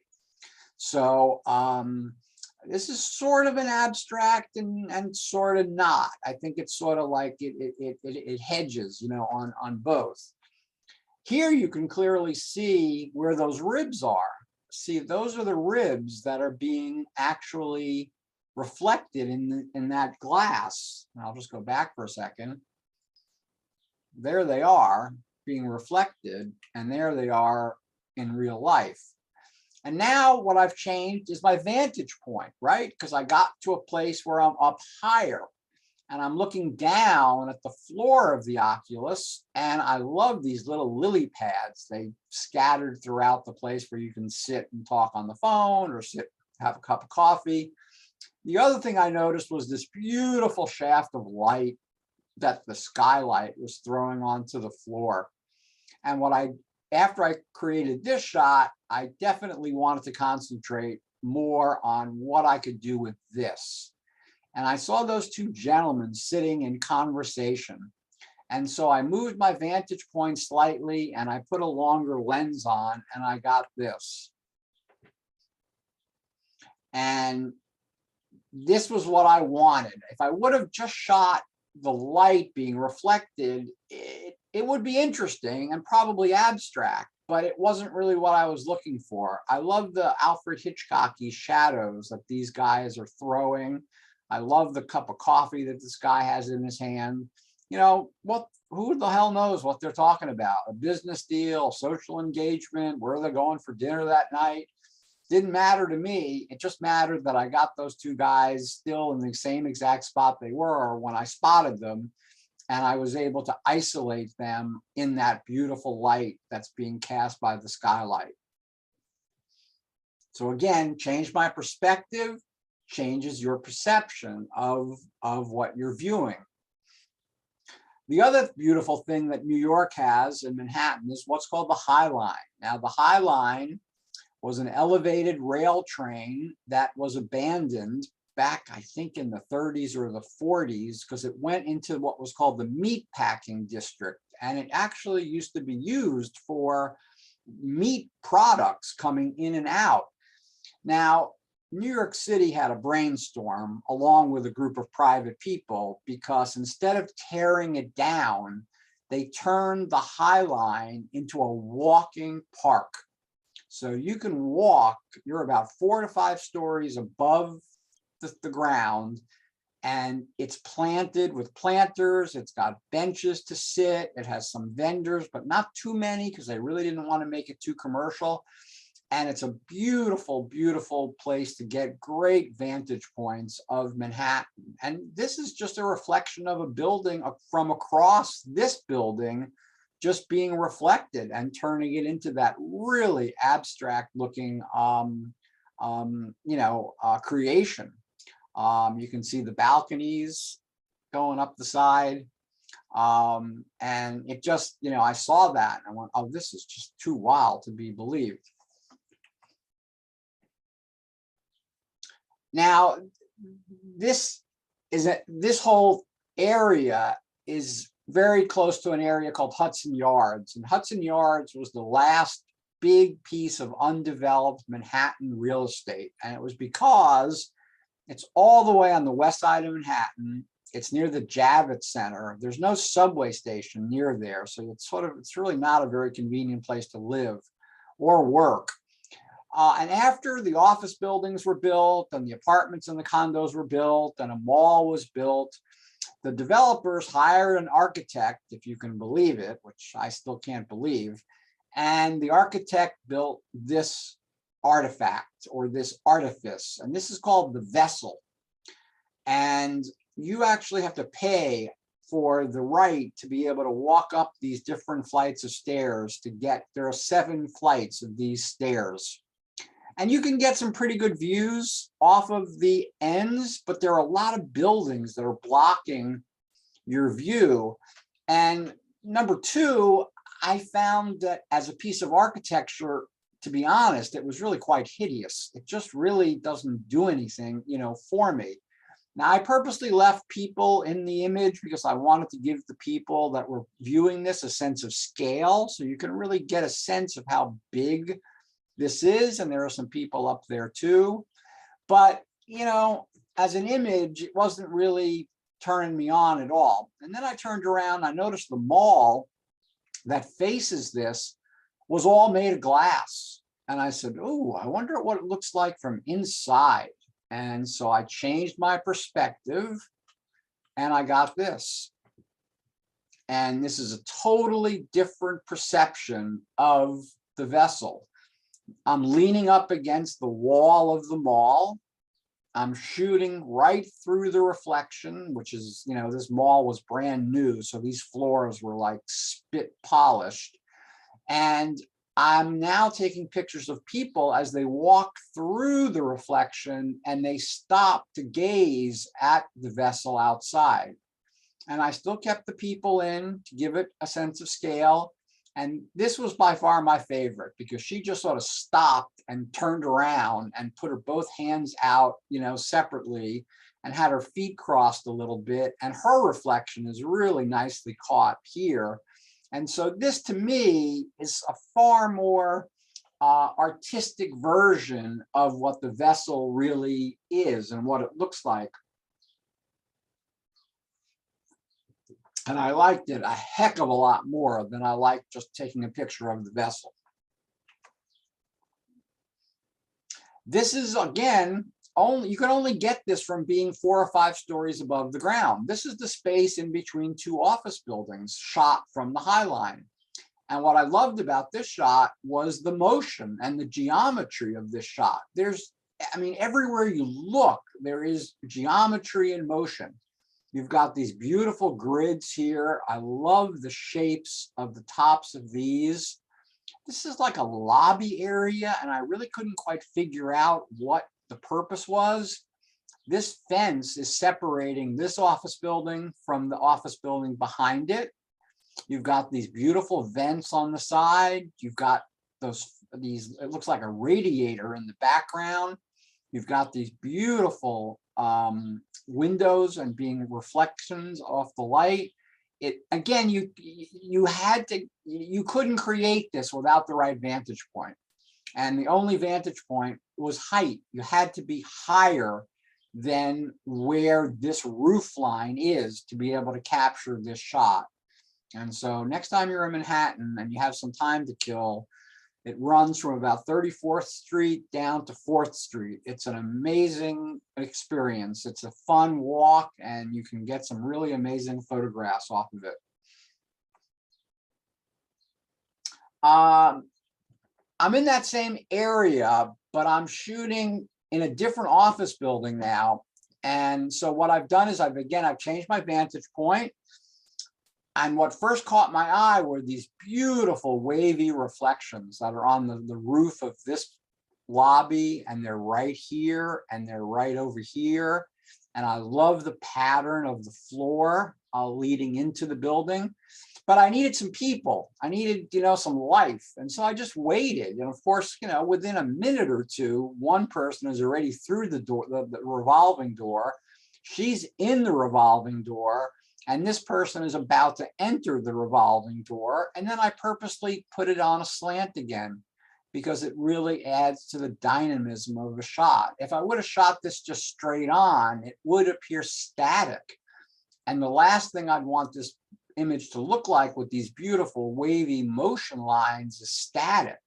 So this is sort of an abstract and sort of not. I think it's sort of like it hedges, you know, on both. Here you can clearly see where those ribs are. See, those are the ribs that are being actually reflected in that glass. And I'll just go back for a second. There they are being reflected, and there they are in real life. And now what I've changed is my vantage point, right? Because I got to a place where I'm up higher. And I'm looking down at the floor of the Oculus, and I love these little lily pads. They scattered throughout the place where you can sit and talk on the phone or sit, have a cup of coffee. The other thing I noticed was this beautiful shaft of light that the skylight was throwing onto the floor. And after I created this shot, I definitely wanted to concentrate more on what I could do with this. And I saw those two gentlemen sitting in conversation. And so I moved my vantage point slightly and I put a longer lens on, and I got this. And this was what I wanted. If I would have just shot the light being reflected, it would be interesting and probably abstract, but it wasn't really what I was looking for. I love the Alfred Hitchcocky shadows that these guys are throwing. I love the cup of coffee that this guy has in his hand. You know, who the hell knows what they're talking about? A business deal, social engagement, where they're going for dinner that night. Didn't matter to me. It just mattered that I got those two guys still in the same exact spot they were when I spotted them. And I was able to isolate them in that beautiful light that's being cast by the skylight. So again, change my perspective, changes your perception of what you're viewing. The other beautiful thing that New York has in Manhattan is what's called the High Line. Now, the High Line was an elevated rail train that was abandoned back, I think, in the 30s or the 40s, because it went into what was called the meatpacking district. And it actually used to be used for meat products coming in and out. Now, New York City had a brainstorm along with a group of private people, because instead of tearing it down, they turned the High Line into a walking park. So you can walk, you're about 4 to 5 stories above the ground, and it's planted with planters. It's got benches to sit. It has some vendors, but not too many because they really didn't want to make it too commercial. And it's a beautiful, beautiful place to get great vantage points of Manhattan. And this is just a reflection of a building from across this building just being reflected and turning it into that really abstract looking, creation. You can see the balconies going up the side. And it just, I saw that and I went, oh, this is just too wild to be believed. Now, this whole area is very close to an area called Hudson Yards. And Hudson Yards was the last big piece of undeveloped Manhattan real estate. And it was because it's all the way on the west side of Manhattan. It's near the Javits Center. There's no subway station near there. So it's really not a very convenient place to live or work. And after the office buildings were built and the apartments and the condos were built and a mall was built, the developers hired an architect, if you can believe it, which I still can't believe. And the architect built this artifact or this artifice, and this is called the vessel. And you actually have to pay for the right to be able to walk up these different flights of stairs there are 7 flights of these stairs. And you can get some pretty good views off of the ends, but there are a lot of buildings that are blocking your view. And number 2, I found that as a piece of architecture, to be honest, it was really quite hideous. It just really doesn't do anything, for me. Now, I purposely left people in the image because I wanted to give the people that were viewing this a sense of scale. So you can really get a sense of how big this is. And there are some people up there too. But, as an image, it wasn't really turning me on at all. And then I turned around, I noticed the mall that faces this was all made of glass. And I said, oh, I wonder what it looks like from inside. And so I changed my perspective and I got this. And this is a totally different perception of the vessel. I'm leaning up against the wall of the mall. I'm shooting right through the reflection, which is, this mall was brand new. So these floors were like spit polished. And I'm now taking pictures of people as they walk through the reflection and they stop to gaze at the vessel outside. And I still kept the people in to give it a sense of scale. And this was by far my favorite because she just sort of stopped and turned around and put her both hands out, separately and had her feet crossed a little bit. And her reflection is really nicely caught here. And so this to me is a far more artistic version of what the vessel really is and what it looks like. And I liked it a heck of a lot more than I liked just taking a picture of the vessel. This is, again, you can only get this from being 4 or 5 stories above the ground. This is the space in between 2 office buildings shot from the High Line. And what I loved about this shot was the motion and the geometry of this shot. Everywhere you look, there is geometry and motion. You've got these beautiful grids here. I love the shapes of the tops of these. This is like a lobby area, and I really couldn't quite figure out what the purpose was. This fence is separating this office building from the office building behind it. You've got these beautiful vents on the side. You've got these, it looks like a radiator in the background. You've got these beautiful windows and being reflections off the light. Again, you couldn't create this without the right vantage point. And the only vantage point was height. You had to be higher than where this roof line is to be able to capture this shot. And so next time you're in Manhattan and you have some time to kill, it runs from about 34th Street down to 4th Street. It's an amazing experience. It's a fun walk and you can get some really amazing photographs off of it. I'm in that same area, but I'm shooting in a different office building now. And so what I've done is I've changed my vantage point. And what first caught my eye were these beautiful wavy reflections that are on the roof of this lobby, and they're right here and they're right over here. and I love the pattern of the floor leading into the building. But I needed some people. I needed, some life. And so I just waited. And of course, within a minute or two, one person is already through the door, the revolving door. She's in the revolving door. And this person is about to enter the revolving door. And then I purposely put it on a slant again, because it really adds to the dynamism of a shot. If I would have shot this just straight on, it would appear static. And the last thing I'd want this image to look like with these beautiful wavy motion lines is static.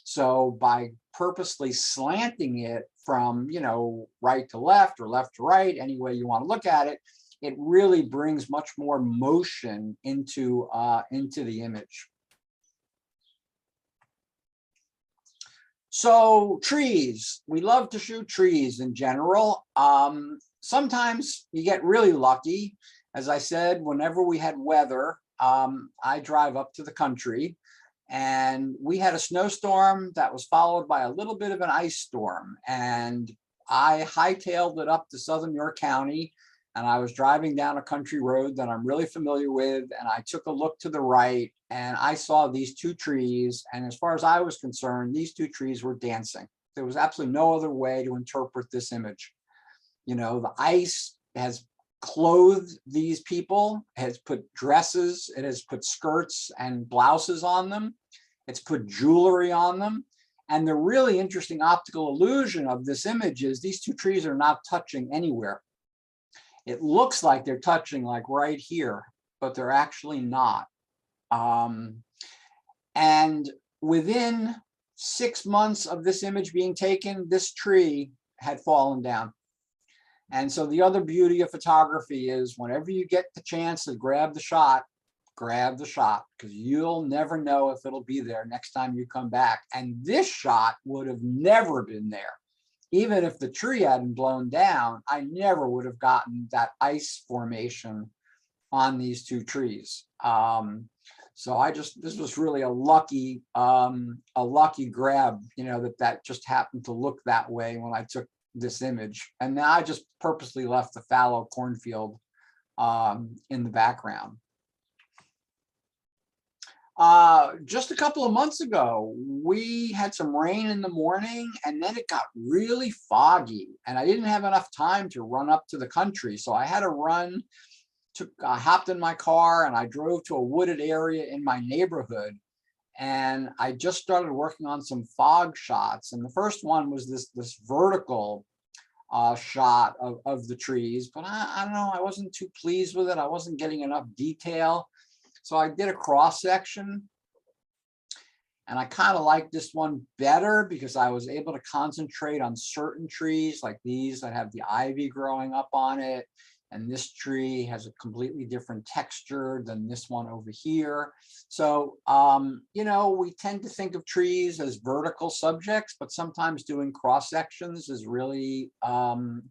So by purposely slanting it from, right to left or left to right, any way you want to look at it, it really brings much more motion into the image. So trees, we love to shoot trees in general. Sometimes you get really lucky. As I said, whenever we had weather, I drive up to the country, and we had a snowstorm that was followed by a little bit of an ice storm. And I hightailed it up to Southern York County, and I was driving down a country road that I'm really familiar with. And I took a look to the right, and I saw these two trees. And as far as I was concerned, these two trees were dancing. There was absolutely no other way to interpret this image. The ice has clothed these people, has put dresses, it has put skirts and blouses on them, it's put jewelry on them. And the really interesting optical illusion of this image is these two trees are not touching anywhere. It looks like they're touching like right here, but they're actually not. And within 6 months of this image being taken, this tree had fallen down. And so the other beauty of photography is whenever you get the chance to grab the shot, because you'll never know if it'll be there next time you come back. And this shot would have never been there. Even if the tree hadn't blown down, I never would have gotten that ice formation on these two trees. So this was really a lucky grab, that just happened to look that way when I took this image. And then I just purposely left the fallow cornfield in the background. Just a couple of months ago, we had some rain in the morning, and then it got really foggy, and I didn't have enough time to run up to the country. So I had to run, hopped in my car, and I drove to a wooded area in my neighborhood. And I just started working on some fog shots. And the first one was this vertical shot of the trees, but I don't know, I wasn't too pleased with it. I wasn't getting enough detail. So I did a cross section, and I kind of like this one better because I was able to concentrate on certain trees like these that have the ivy growing up on it. And this tree has a completely different texture than this one over here. So, we tend to think of trees as vertical subjects, but sometimes doing cross sections is really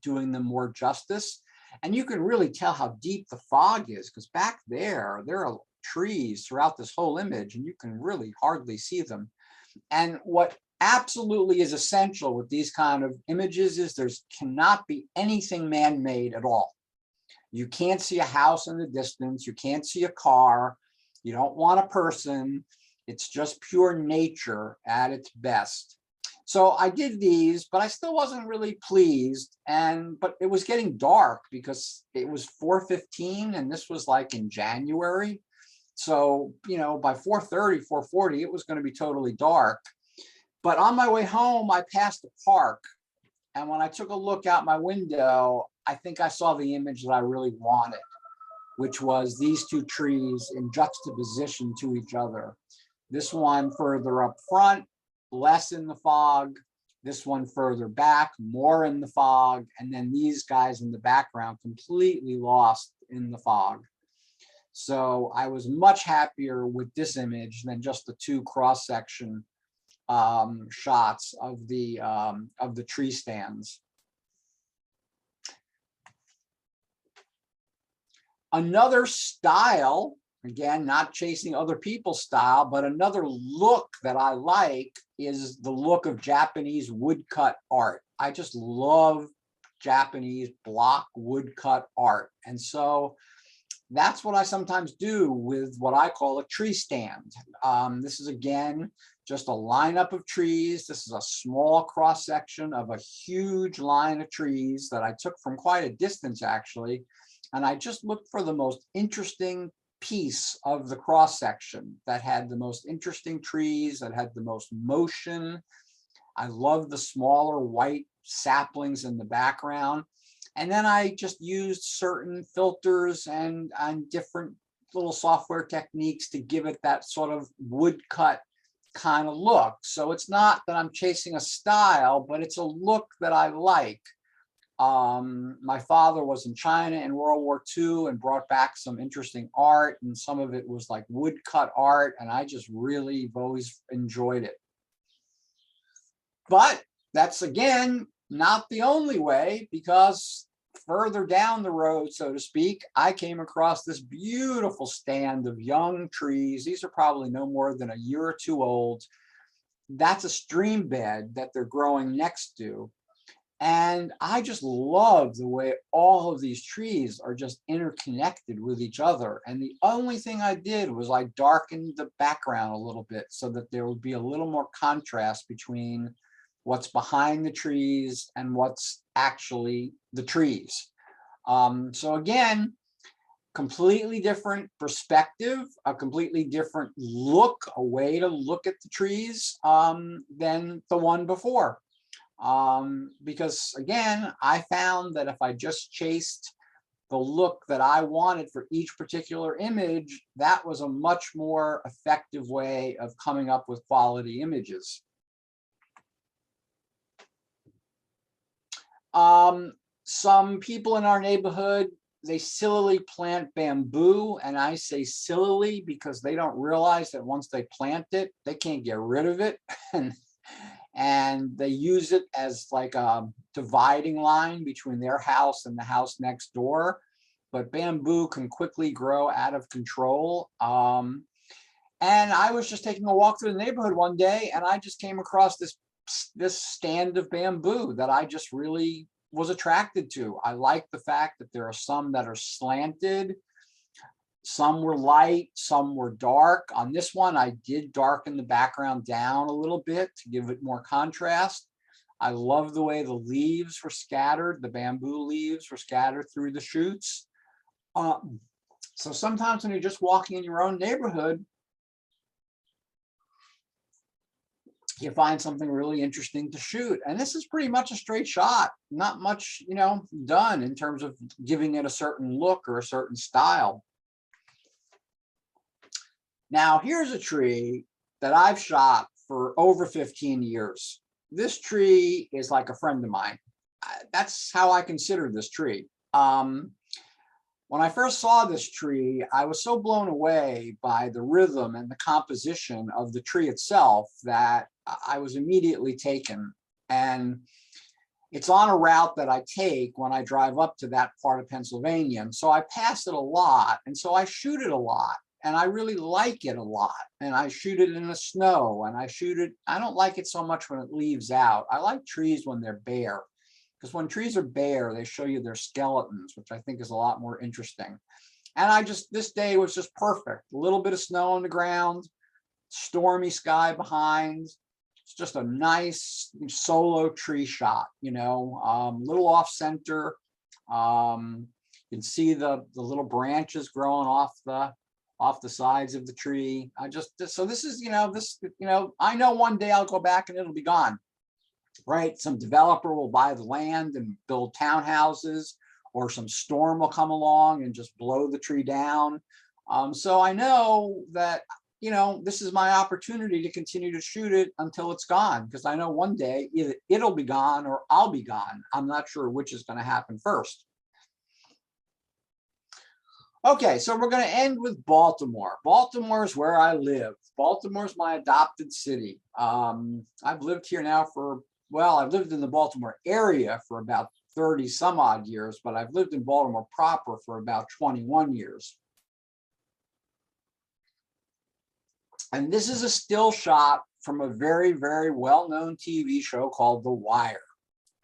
doing them more justice. And you can really tell how deep the fog is, because back there are trees throughout this whole image, and you can really hardly see them. And what absolutely is essential with these kind of images is there cannot be anything man-made at all. You can't see a house in the distance. You can't see a car. You don't want a person. It's just pure nature at its best. So I did these, but I still wasn't really pleased. But it was getting dark because it was 4:15, and this was like in January. So, by 4:30, 4:40, it was going to be totally dark. But on my way home, I passed a park. And when I took a look out my window, I think I saw the image that I really wanted, which was these two trees in juxtaposition to each other. This one further up front, less in the fog. This one further back, more in the fog. And then these guys in the background completely lost in the fog. So I was much happier with this image than just the two cross-section shots of the tree stands. Another style, again, not chasing other people's style, but another look that I like is the look of Japanese woodcut art. I just love Japanese block woodcut art. And so that's what I sometimes do with what I call a tree stand. This is, again, just a lineup of trees. This is a small cross section of a huge line of trees that I took from quite a distance, actually. And I just looked for the most interesting piece of the cross section that had the most interesting trees, that had the most motion. I love the smaller white saplings in the background. And then I just used certain filters and different little software techniques to give it that sort of woodcut kind of look. So it's not that I'm chasing a style, but it's a look that I like. My father was in China in World War II and brought back some interesting art, and some of it was like woodcut art, and I just really have always enjoyed it. But that's, again, not the only way, because further down the road, so to speak, I came across this beautiful stand of young trees. These are probably no more than a year or two old. That's a stream bed that they're growing next to. And I just love the way all of these trees are just interconnected with each other. And the only thing I did was I darkened the background a little bit so that there would be a little more contrast between what's behind the trees and what's actually the trees. So again, completely different perspective, a completely different look, a way to look at the trees than the one before. Because again, I found that if I just chased the look that I wanted for each particular image, that was a much more effective way of coming up with quality images. Some people in our neighborhood, they sillily plant bamboo, and I say sillily because they don't realize that once they plant it, they can't get rid of it. And they use it as like a dividing line between their house and the house next door. But bamboo can quickly grow out of control. And I was just taking a walk through the neighborhood one day, and I just came across this stand of bamboo that I just really was attracted to. I like the fact that there are some that are slanted. Some were light, some were dark. On this one, I did darken the background down a little bit to give it more contrast. I love the way the leaves were scattered. The bamboo leaves were scattered through the shoots. So sometimes when you're just walking in your own neighborhood, you find something really interesting to shoot. And this is pretty much a straight shot, not much, done in terms of giving it a certain look or a certain style. Now, here's a tree that I've shot for over 15 years. This tree is like a friend of mine. That's how I consider this tree. When I first saw this tree, I was so blown away by the rhythm and the composition of the tree itself that I was immediately taken. And it's on a route that I take when I drive up to that part of Pennsylvania. And so I pass it a lot. And so I shoot it a lot. And I really like it a lot. And I shoot it in the snow, and I don't like it so much when it leaves out. I like trees when they're bare, because when trees are bare, they show you their skeletons, which I think is a lot more interesting. And this day was just perfect. A little bit of snow on the ground, stormy sky behind. It's just a nice solo tree shot, little off center. You can see the little branches growing off the sides of the tree. So this is, I know one day I'll go back and it'll be gone, right? Some developer will buy the land and build townhouses, or some storm will come along and just blow the tree down. So I know that, this is my opportunity to continue to shoot it until it's gone, because I know one day either it'll be gone or I'll be gone. I'm not sure which is going to happen first. Okay, so we're going to end with Baltimore. Baltimore is where I live. Baltimore is my adopted city. I've lived here now I've lived in the Baltimore area for about 30 some odd years, but I've lived in Baltimore proper for about 21 years. And this is a still shot from a very, very well-known TV show called The Wire.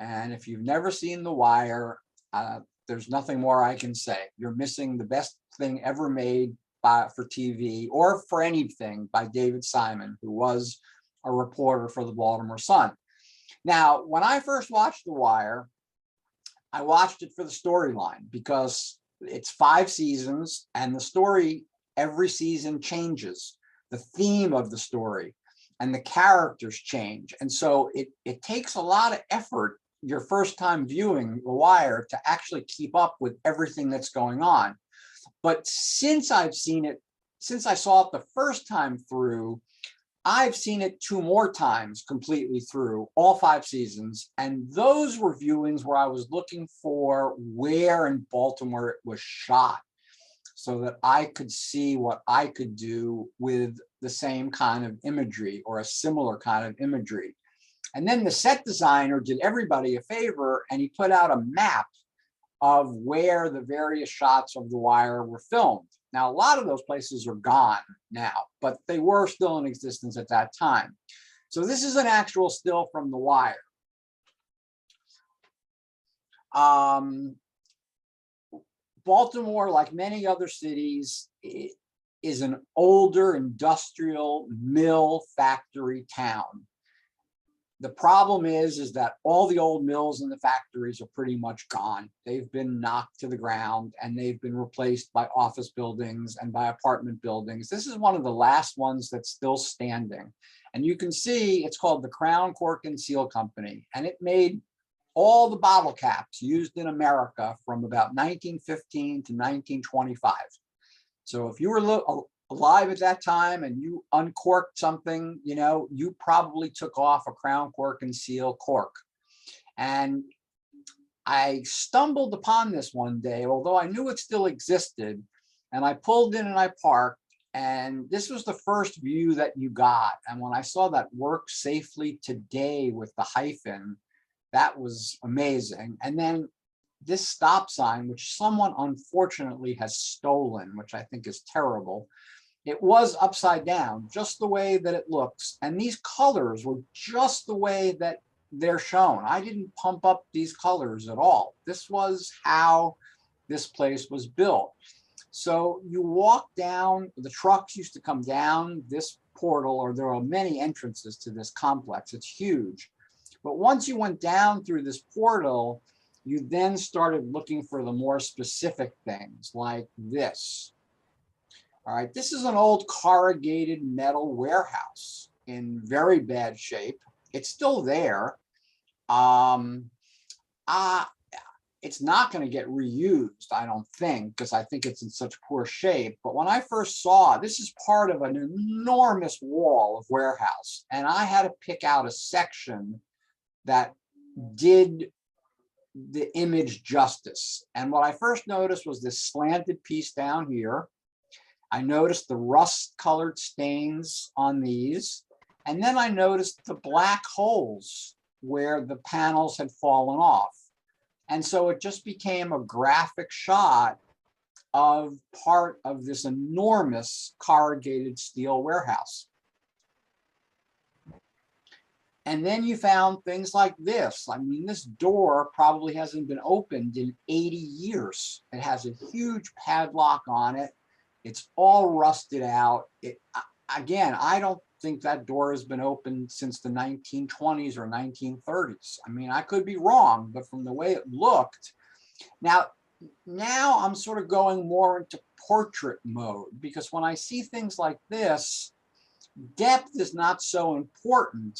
And if you've never seen The Wire, there's nothing more I can say. You're missing the best thing ever made for TV or for anything by David Simon, who was a reporter for the Baltimore Sun. Now, when I first watched The Wire, I watched it for the storyline because it's 5 seasons and the story every season changes. The theme of the story and the characters change. And so it takes a lot of effort your first time viewing The Wire to actually keep up with everything that's going on. But since I've seen it, since I saw it the first time through, I've seen it 2 more times completely through, all 5 seasons. And those were viewings where I was looking for where in Baltimore it was shot so that I could see what I could do with the same kind of imagery or a similar kind of imagery. And then the set designer did everybody a favor and he put out a map of where the various shots of The Wire were filmed. Now, a lot of those places are gone now, but they were still in existence at that time. So this is an actual still from The Wire. Baltimore, like many other cities, is an older industrial mill factory town. The problem is that all the old mills and the factories are pretty much gone. They've been knocked to the ground and they've been replaced by office buildings and by apartment buildings. This is one of the last ones that's still standing. And you can see it's called the Crown Cork and Seal Company. And it made all the bottle caps used in America from about 1915 to 1925. So if you were alive at that time and you uncorked something, you know, you probably took off a Crown Cork and Seal cork. And I stumbled upon this one day, although I knew it still existed, and I pulled in and I parked, and this was the first view that you got. And when I saw that "work safely today" with the hyphen, that was amazing. And then this stop sign, which someone unfortunately has stolen, which I think is terrible, it was upside down, just the way that it looks. And these colors were just the way that they're shown. I didn't pump up these colors at all. This was how this place was built. So you walk down, the trucks used to come down this portal, or there are many entrances to this complex. It's huge. But once you went down through this portal, you then started looking for the more specific things like this. All right, this is an old corrugated metal warehouse in very bad shape. It's still there. It's not going to get reused, I don't think, because I think it's in such poor shape. But when I first saw it, this is part of an enormous wall of warehouse. And I had to pick out a section that did the image justice. And what I first noticed was this slanted piece down here. I noticed the rust-colored stains on these. And then I noticed the black holes where the panels had fallen off. And so it just became a graphic shot of part of this enormous corrugated steel warehouse. And then you found things like this. I mean, this door probably hasn't been opened in 80 years. It has a huge padlock on it. It's all rusted out. Again, I don't think that door has been opened since the 1920s or 1930s. I mean, I could be wrong, but from the way it looked, now I'm sort of going more into portrait mode, because when I see things like this, depth is not so important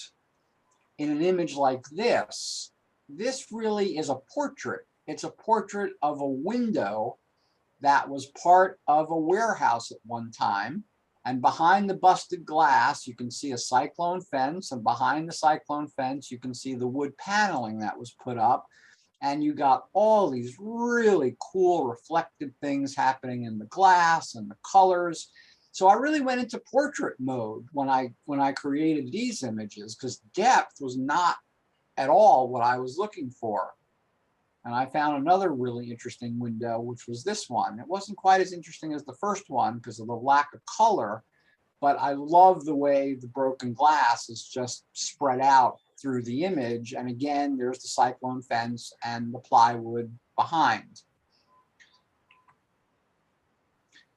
in an image like this. This really is a portrait. It's a portrait of a window that was part of a warehouse at one time. And behind the busted glass, you can see a cyclone fence. And behind the cyclone fence, you can see the wood paneling that was put up. And you got all these really cool reflective things happening in the glass and the colors. So I really went into portrait mode when I created these images, because depth was not at all what I was looking for. And I found another really interesting window, which was this one. It wasn't quite as interesting as the first one because of the lack of color, but I love the way the broken glass is just spread out through the image. And again, there's the cyclone fence and the plywood behind.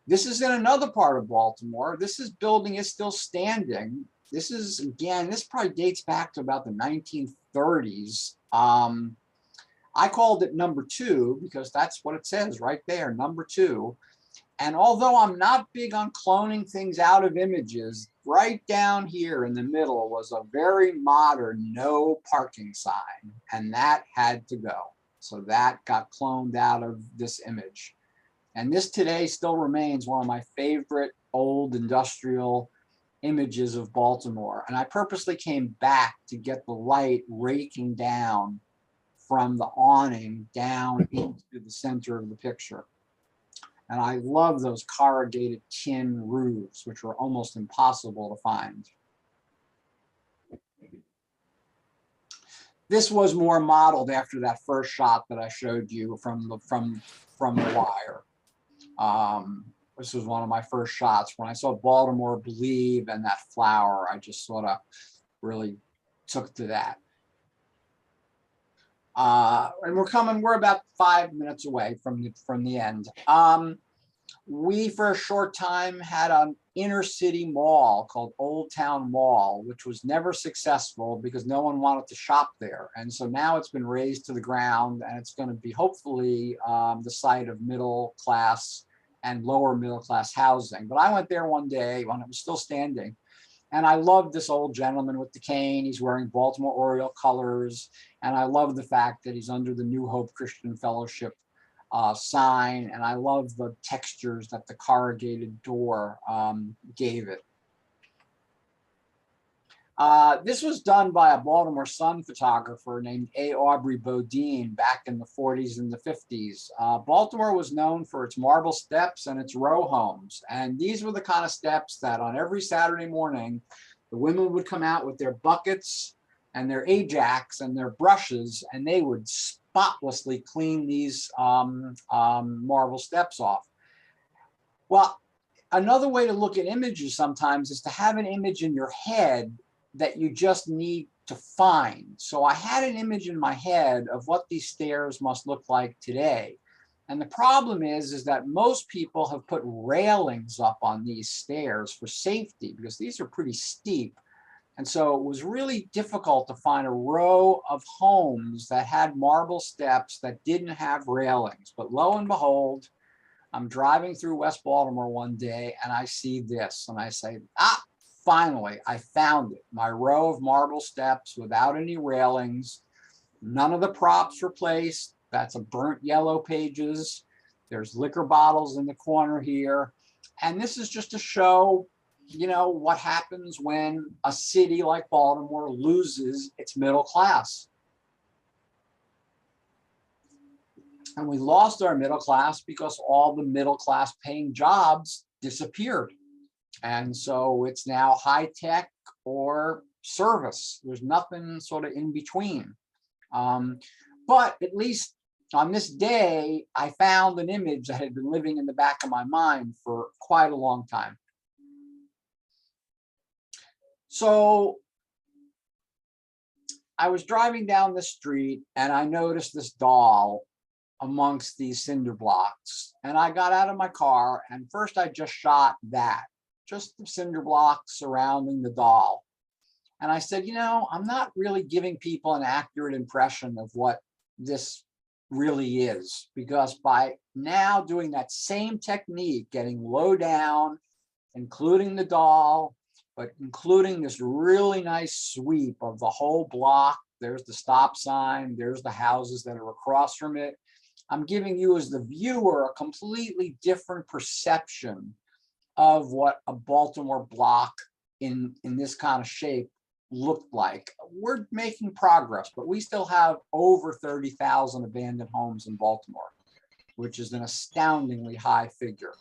This is in another part of Baltimore. This building is still standing. This is, again, this probably dates back to about the 1930s. I called it number 2 because that's what it says right there, number 2. And although I'm not big on cloning things out of images, right down here in the middle was a very modern no parking sign, and that had to go. So that got cloned out of this image. And this today still remains one of my favorite old industrial images of Baltimore. And I purposely came back to get the light raking down from the awning down into the center of the picture. And I love those corrugated tin roofs, which were almost impossible to find. This was more modeled after that first shot that I showed you from the wire. This was one of my first shots. When I saw Baltimore Believe and that flower, I just sort of really took to that. And we're about 5 minutes away from the end. We, for a short time, had an inner city mall called Old Town Mall, which was never successful because no one wanted to shop there. And so now it's been razed to the ground, and it's going to be hopefully the site of middle class and lower middle class housing. But I went there one day when it was still standing, and I loved this old gentleman with the cane. He's wearing Baltimore Oriole colors, and I love the fact that he's under the New Hope Christian Fellowship sign, and I love the textures that the corrugated door gave it. This was done by a Baltimore Sun photographer named A. Aubrey Bodine back in the 40s and the 50s. Baltimore was known for its marble steps and its row homes, and these were the kind of steps that on every Saturday morning, the women would come out with their buckets and their Ajax and their brushes, and they would spotlessly clean these marble steps off. Well, another way to look at images sometimes is to have an image in your head that you just need to find. So I had an image in my head of what these stairs must look like today. And the problem is that most people have put railings up on these stairs for safety because these are pretty steep. And so it was really difficult to find a row of homes that had marble steps that didn't have railings. But lo and behold, I'm driving through West Baltimore one day and I see this and I say, finally, I found it. My row of marble steps without any railings, none of the props replaced. That's a burnt yellow pages. There's liquor bottles in the corner here. And this is just to show, you know, what happens when a city like Baltimore loses its middle class. And we lost our middle class because all the middle class paying jobs disappeared. And so it's now high tech or service. There's nothing sort of in between. But at least on this day, I found an image that had been living in the back of my mind for quite a long time. So I was driving down the street and I noticed this doll amongst these cinder blocks. And I got out of my car and first I just shot that, just the cinder blocks surrounding the doll. And I said, you know, I'm not really giving people an accurate impression of what this really is, because by now doing that same technique, getting low down, including the doll, but including this really nice sweep of the whole block. There's the stop sign, there's the houses that are across from it. I'm giving you as the viewer a completely different perception of what a Baltimore block in this kind of shape looked like. We're making progress, but we still have over 30,000 abandoned homes in Baltimore, which is an astoundingly high figure.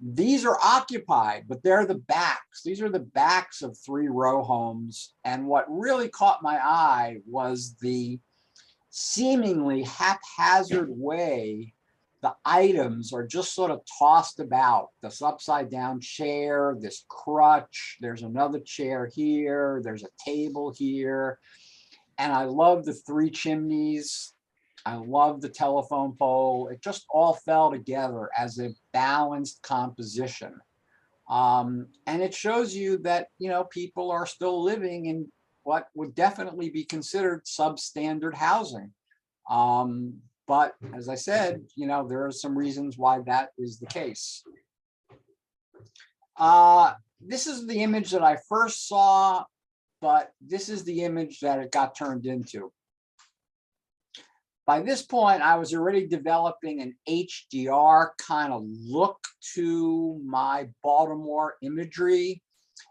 These are occupied, but they're the backs. These are the backs of 3-row homes. And what really caught my eye was the seemingly haphazard way the items are just sort of tossed about. This upside down chair, this crutch, there's another chair here, there's a table here. And I love the 3 chimneys. I love the telephone pole. It just all fell together as a balanced composition. And it shows you that, you know, people are still living in what would definitely be considered substandard housing. But as I said, you know, there are some reasons why that is the case. This is the image that I first saw, but this is the image that it got turned into. By this point, I was already developing an HDR kind of look to my Baltimore imagery.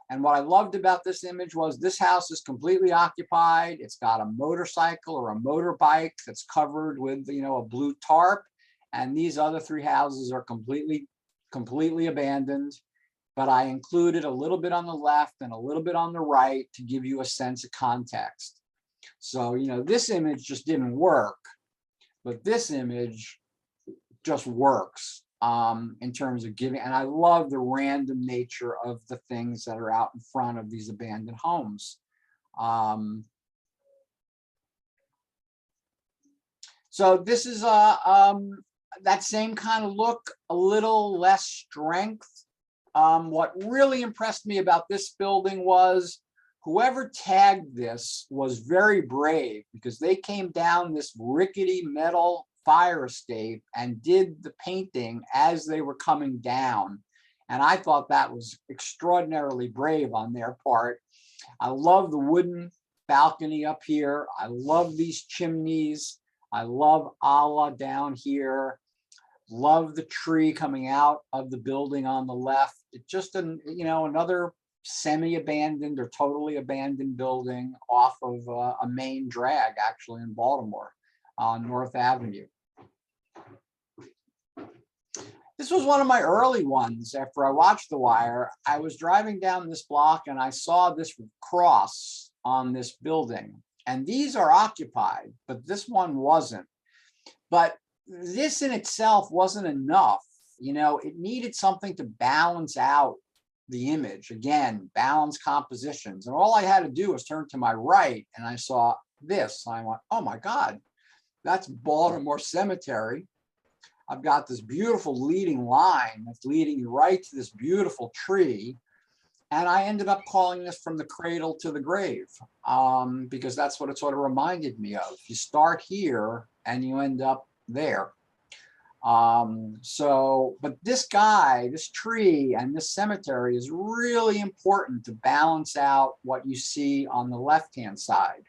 And what I loved about this image was this house is completely occupied. It's got a motorcycle or a motorbike that's covered with, you know, a blue tarp. And these other 3 houses are completely abandoned. But I included a little bit on the left and a little bit on the right to give you a sense of context. So, you know, this image just didn't work, but this image just works in terms of giving. And I love the random nature of the things that are out in front of these abandoned homes. So this is that same kind of look, a little less strength. What really impressed me about this building was whoever tagged this was very brave, because they came down this rickety metal fire escape and did the painting as they were coming down. And I thought that was extraordinarily brave on their part. I love the wooden balcony up here. I love these chimneys. I love Allah down here. Love the tree coming out of the building on the left. It's just you know, another semi-abandoned or totally abandoned building off of a main drag, actually, in Baltimore on North Avenue. This was one of my early ones. After I watched The Wire, I was driving down this block and I saw this cross on this building. And these are occupied, but this one wasn't. But this in itself wasn't enough. You know, it needed something to balance out the image. Again, balance compositions. And all I had to do was turn to my right and I saw this. I went, oh my God, that's Baltimore Cemetery. I've got this beautiful leading line that's leading you right to this beautiful tree. And I ended up calling this From the Cradle to the Grave, because that's what it sort of reminded me of. You start here and you end up there. But this guy, this tree, and this cemetery is really important to balance out what you see on the left-hand side.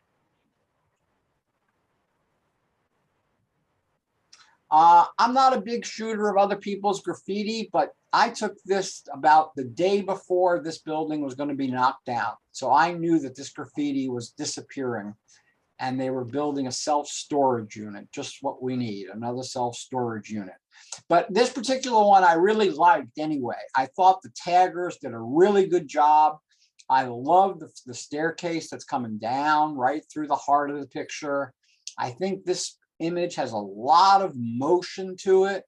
I'm not a big shooter of other people's graffiti, but I took this about the day before this building was going to be knocked down. So I knew that this graffiti was disappearing and they were building a self-storage unit, just what we need, another self-storage unit. But this particular one I really liked anyway. I thought the taggers did a really good job. I love the staircase that's coming down right through the heart of the picture. I think this image has a lot of motion to it.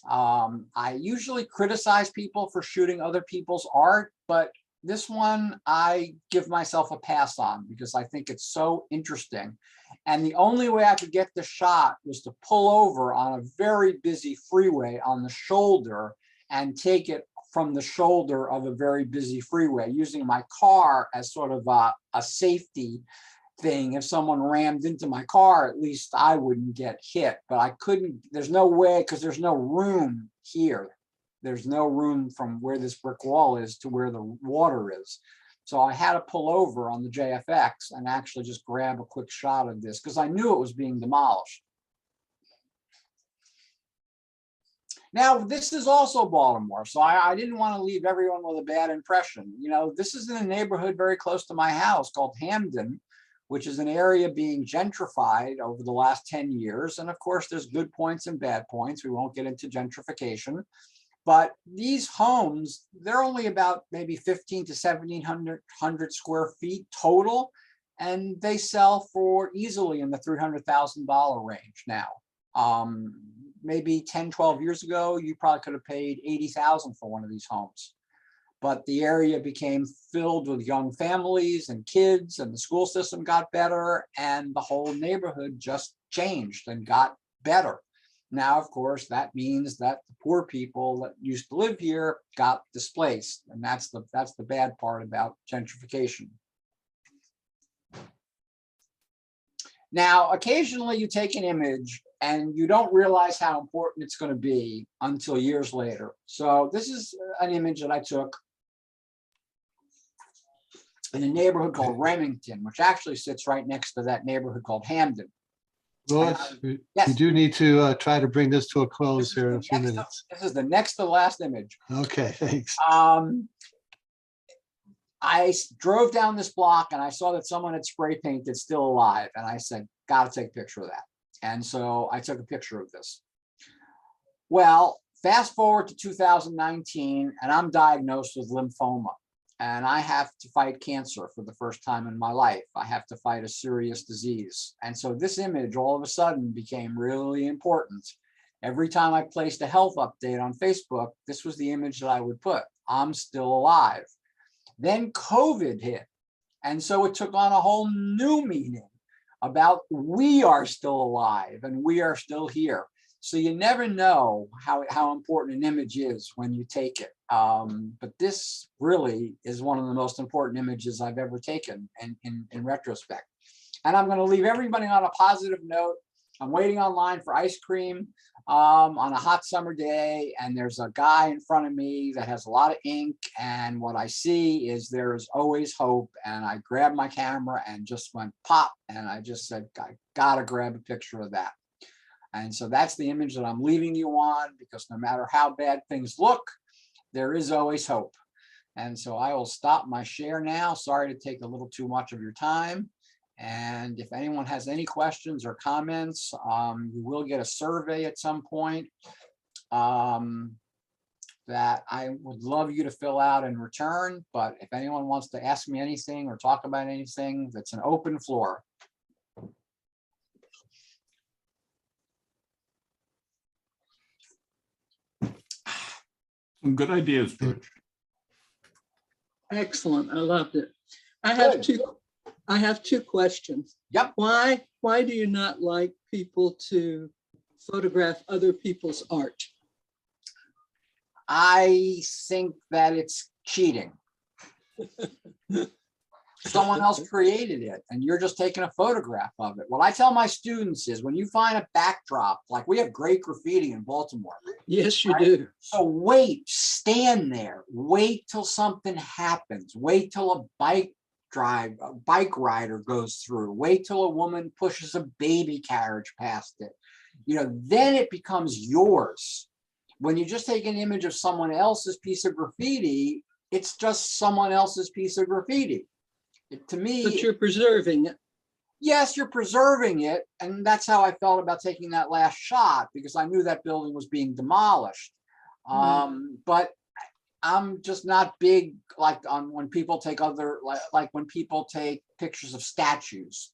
I usually criticize people for shooting other people's art, but this one I give myself a pass on because I think it's so interesting. And the only way I could get the shot was to pull over on a very busy freeway on the shoulder and take it from the shoulder of a very busy freeway, using my car as sort of a safety thing. If someone rammed into my car, at least I wouldn't get hit. But I couldn't, there's no way, because there's no room here. There's no room from where this brick wall is to where the water is. So I had to pull over on the JFX and actually just grab a quick shot of this because I knew it was being demolished. Now, this is also Baltimore, so I didn't want to leave everyone with a bad impression. You know, this is in a neighborhood very close to my house called Hamden, which is an area being gentrified over the last 10 years. And of course, there's good points and bad points. We won't get into gentrification. But these homes, they're only about maybe 15 to 1,700 square feet total. And they sell for easily in the $300,000 range now. maybe 10, 12 years ago, you probably could have paid 80,000 for one of these homes. But the area became filled with young families and kids, and the school system got better, and the whole neighborhood just changed and got better. Now, of course, that means that the poor people that used to live here got displaced, and that's the bad part about gentrification. Now, occasionally you take an image and you don't realize how important it's going to be until years later. So this is an image that I took in a neighborhood called Remington, which actually sits right next to that neighborhood called Hamden. Louis, Yes. you do need to try to bring this to a close here in a few minutes. This is the next to last image. Okay, thanks. I drove down this block and I saw that someone had spray painted "Still Alive," and I said, "Got to take a picture of that." And so I took a picture of this. Well, fast forward to 2019, and I'm diagnosed with lymphoma, and I have to fight cancer for the first time in my life. I have to fight a serious disease. And so this image all of a sudden became really important. Every time I placed a health update on Facebook, this was the image that I would put: I'm still alive. Then COVID hit. And so it took on a whole new meaning about we are still alive and we are still here. So you never know how important an image is when you take it. But this really is one of the most important images I've ever taken in retrospect. And I'm going to leave everybody on a positive note. I'm waiting online for ice cream on a hot summer day, and there's a guy in front of me that has a lot of ink, and what I see is there is always hope. And I grabbed my camera and just went pop, and I just said, I gotta grab a picture of that. And so that's the image that I'm leaving you on, because no matter how bad things look, there is always hope. And so I will stop my share now. Sorry to take a little too much of your time. And if anyone has any questions or comments, you will get a survey at some point that I would love you to fill out in return. But if anyone wants to ask me anything or talk about anything, that's an open floor. Some good ideas, George. Excellent. I loved it. I have two questions. Yep. Why do you not like people to photograph other people's art? I think that it's cheating. Someone else created it and you're just taking a photograph of it. What I tell my students is, when you find a backdrop, like we have great graffiti in Baltimore. Yes, you right? do. So wait, stand there, wait till something happens, wait till a bike rider goes through, wait till a woman pushes a baby carriage past it. Then it becomes yours. When you just take an image of someone else's piece of graffiti, it's just someone else's piece of graffiti. To me, But you're preserving it. yes, you're preserving it. And that's how I felt about taking that last shot, because I knew that building was being demolished. But I'm just not big like on when people take like when people take pictures of statues.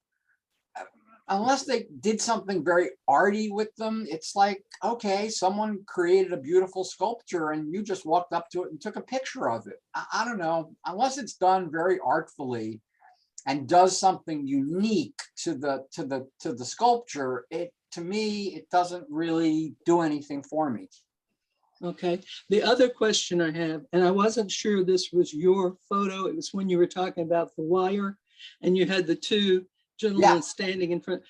Unless they did something very arty with them, it's like, okay, someone created a beautiful sculpture and you just walked up to it and took a picture of it. I don't know, unless it's done very artfully and does something unique to the sculpture, to me, it doesn't really do anything for me. Okay. The other question I have, and I wasn't sure this was your photo, it was when you were talking about the wire and you had the two gentlemen standing in front.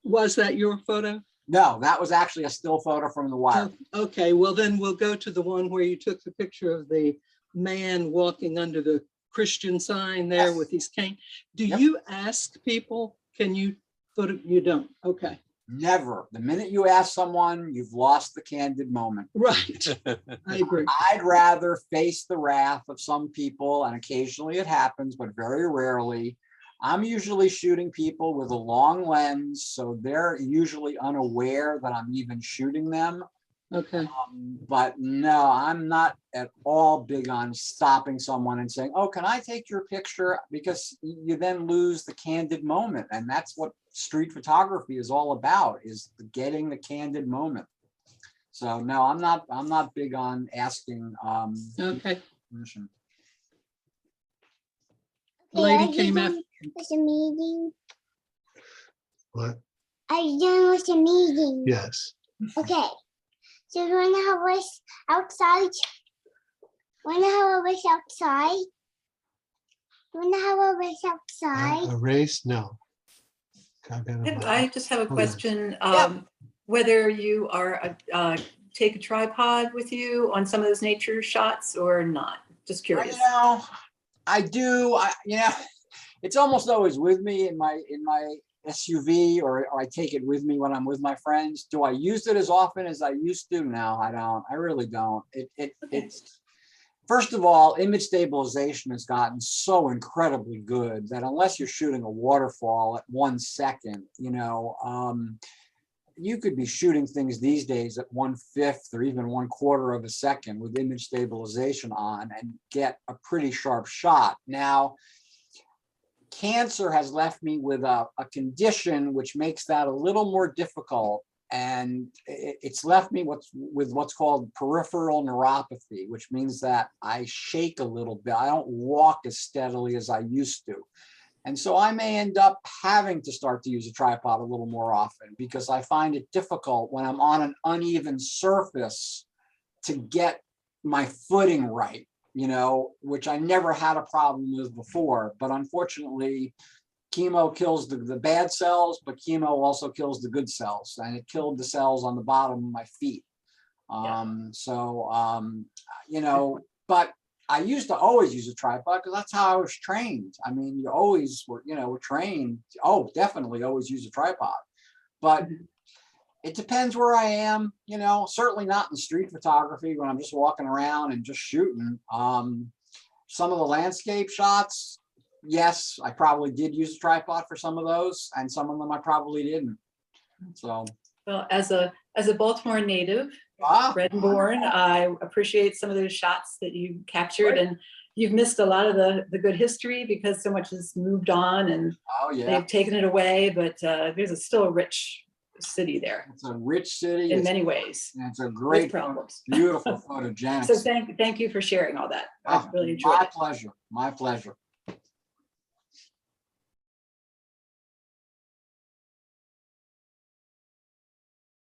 Was that your photo? No, that was actually a still photo from the wire. Oh, okay, well then we'll go to the one where you took the picture of the man walking under the Christian sign there with his cane. Do you ask people, can you photo? You don't, okay. Never. The minute you ask someone, you've lost the candid moment. Right, I agree. I'd rather face the wrath of some people, and occasionally it happens, but very rarely. I'm usually shooting people with a long lens, so they're usually unaware that I'm even shooting them. Okay. But no, I'm not at all big on stopping someone and saying, oh, can I take your picture? Because you then lose the candid moment. And that's what street photography is all about, is getting the candid moment. So no, I'm not big on asking Okay, permission. lady came after. With the meeting. What? Are you done with the meeting? Yes. Okay. So you wanna have us outside? Wanna have us outside? Wanna have us outside? A race? No. I've got a- I just have a Oh, question, Yeah. whether you are, take a tripod with you on some of those nature shots or not, just curious. I do, it's almost always with me in my SUV, or I take it with me when I'm with my friends. Do I use it as often as I used to? No, I don't. I really don't. It's first of all, image stabilization has gotten so incredibly good that unless you're shooting a waterfall at 1 second, you could be shooting things these days at 1/5 or even 1/4 of a second with image stabilization on and get a pretty sharp shot. Now, cancer has left me with a condition which makes that a little more difficult. And it's left me with what's called peripheral neuropathy, which means that I shake a little bit. I don't walk as steadily as I used to. And so I may end up having to start to use a tripod a little more often because I find it difficult when I'm on an uneven surface to get my footing right, which I never had a problem with before. But unfortunately, chemo kills the bad cells, but chemo also kills the good cells, and it killed the cells on the bottom of my feet. But I used to always use a tripod because that's how I was trained. I mean, you always were trained. Oh, definitely always use a tripod. But it depends where I am, certainly not in street photography when I'm just walking around and just shooting. Some of the landscape shots, yes, I probably did use a tripod for some of those, and some of them I probably didn't. So, Well, as a Baltimore native, ah, bred and born, I appreciate some of those shots that you captured, and you've missed a lot of the good history because so much has moved on and oh yeah, they've taken it away, but there's still a rich city there it's a rich city. in many ways. And it's a With great, problems. beautiful photogenic. So thank you for sharing all that. I Ah, really enjoyed my it. pleasure. My pleasure.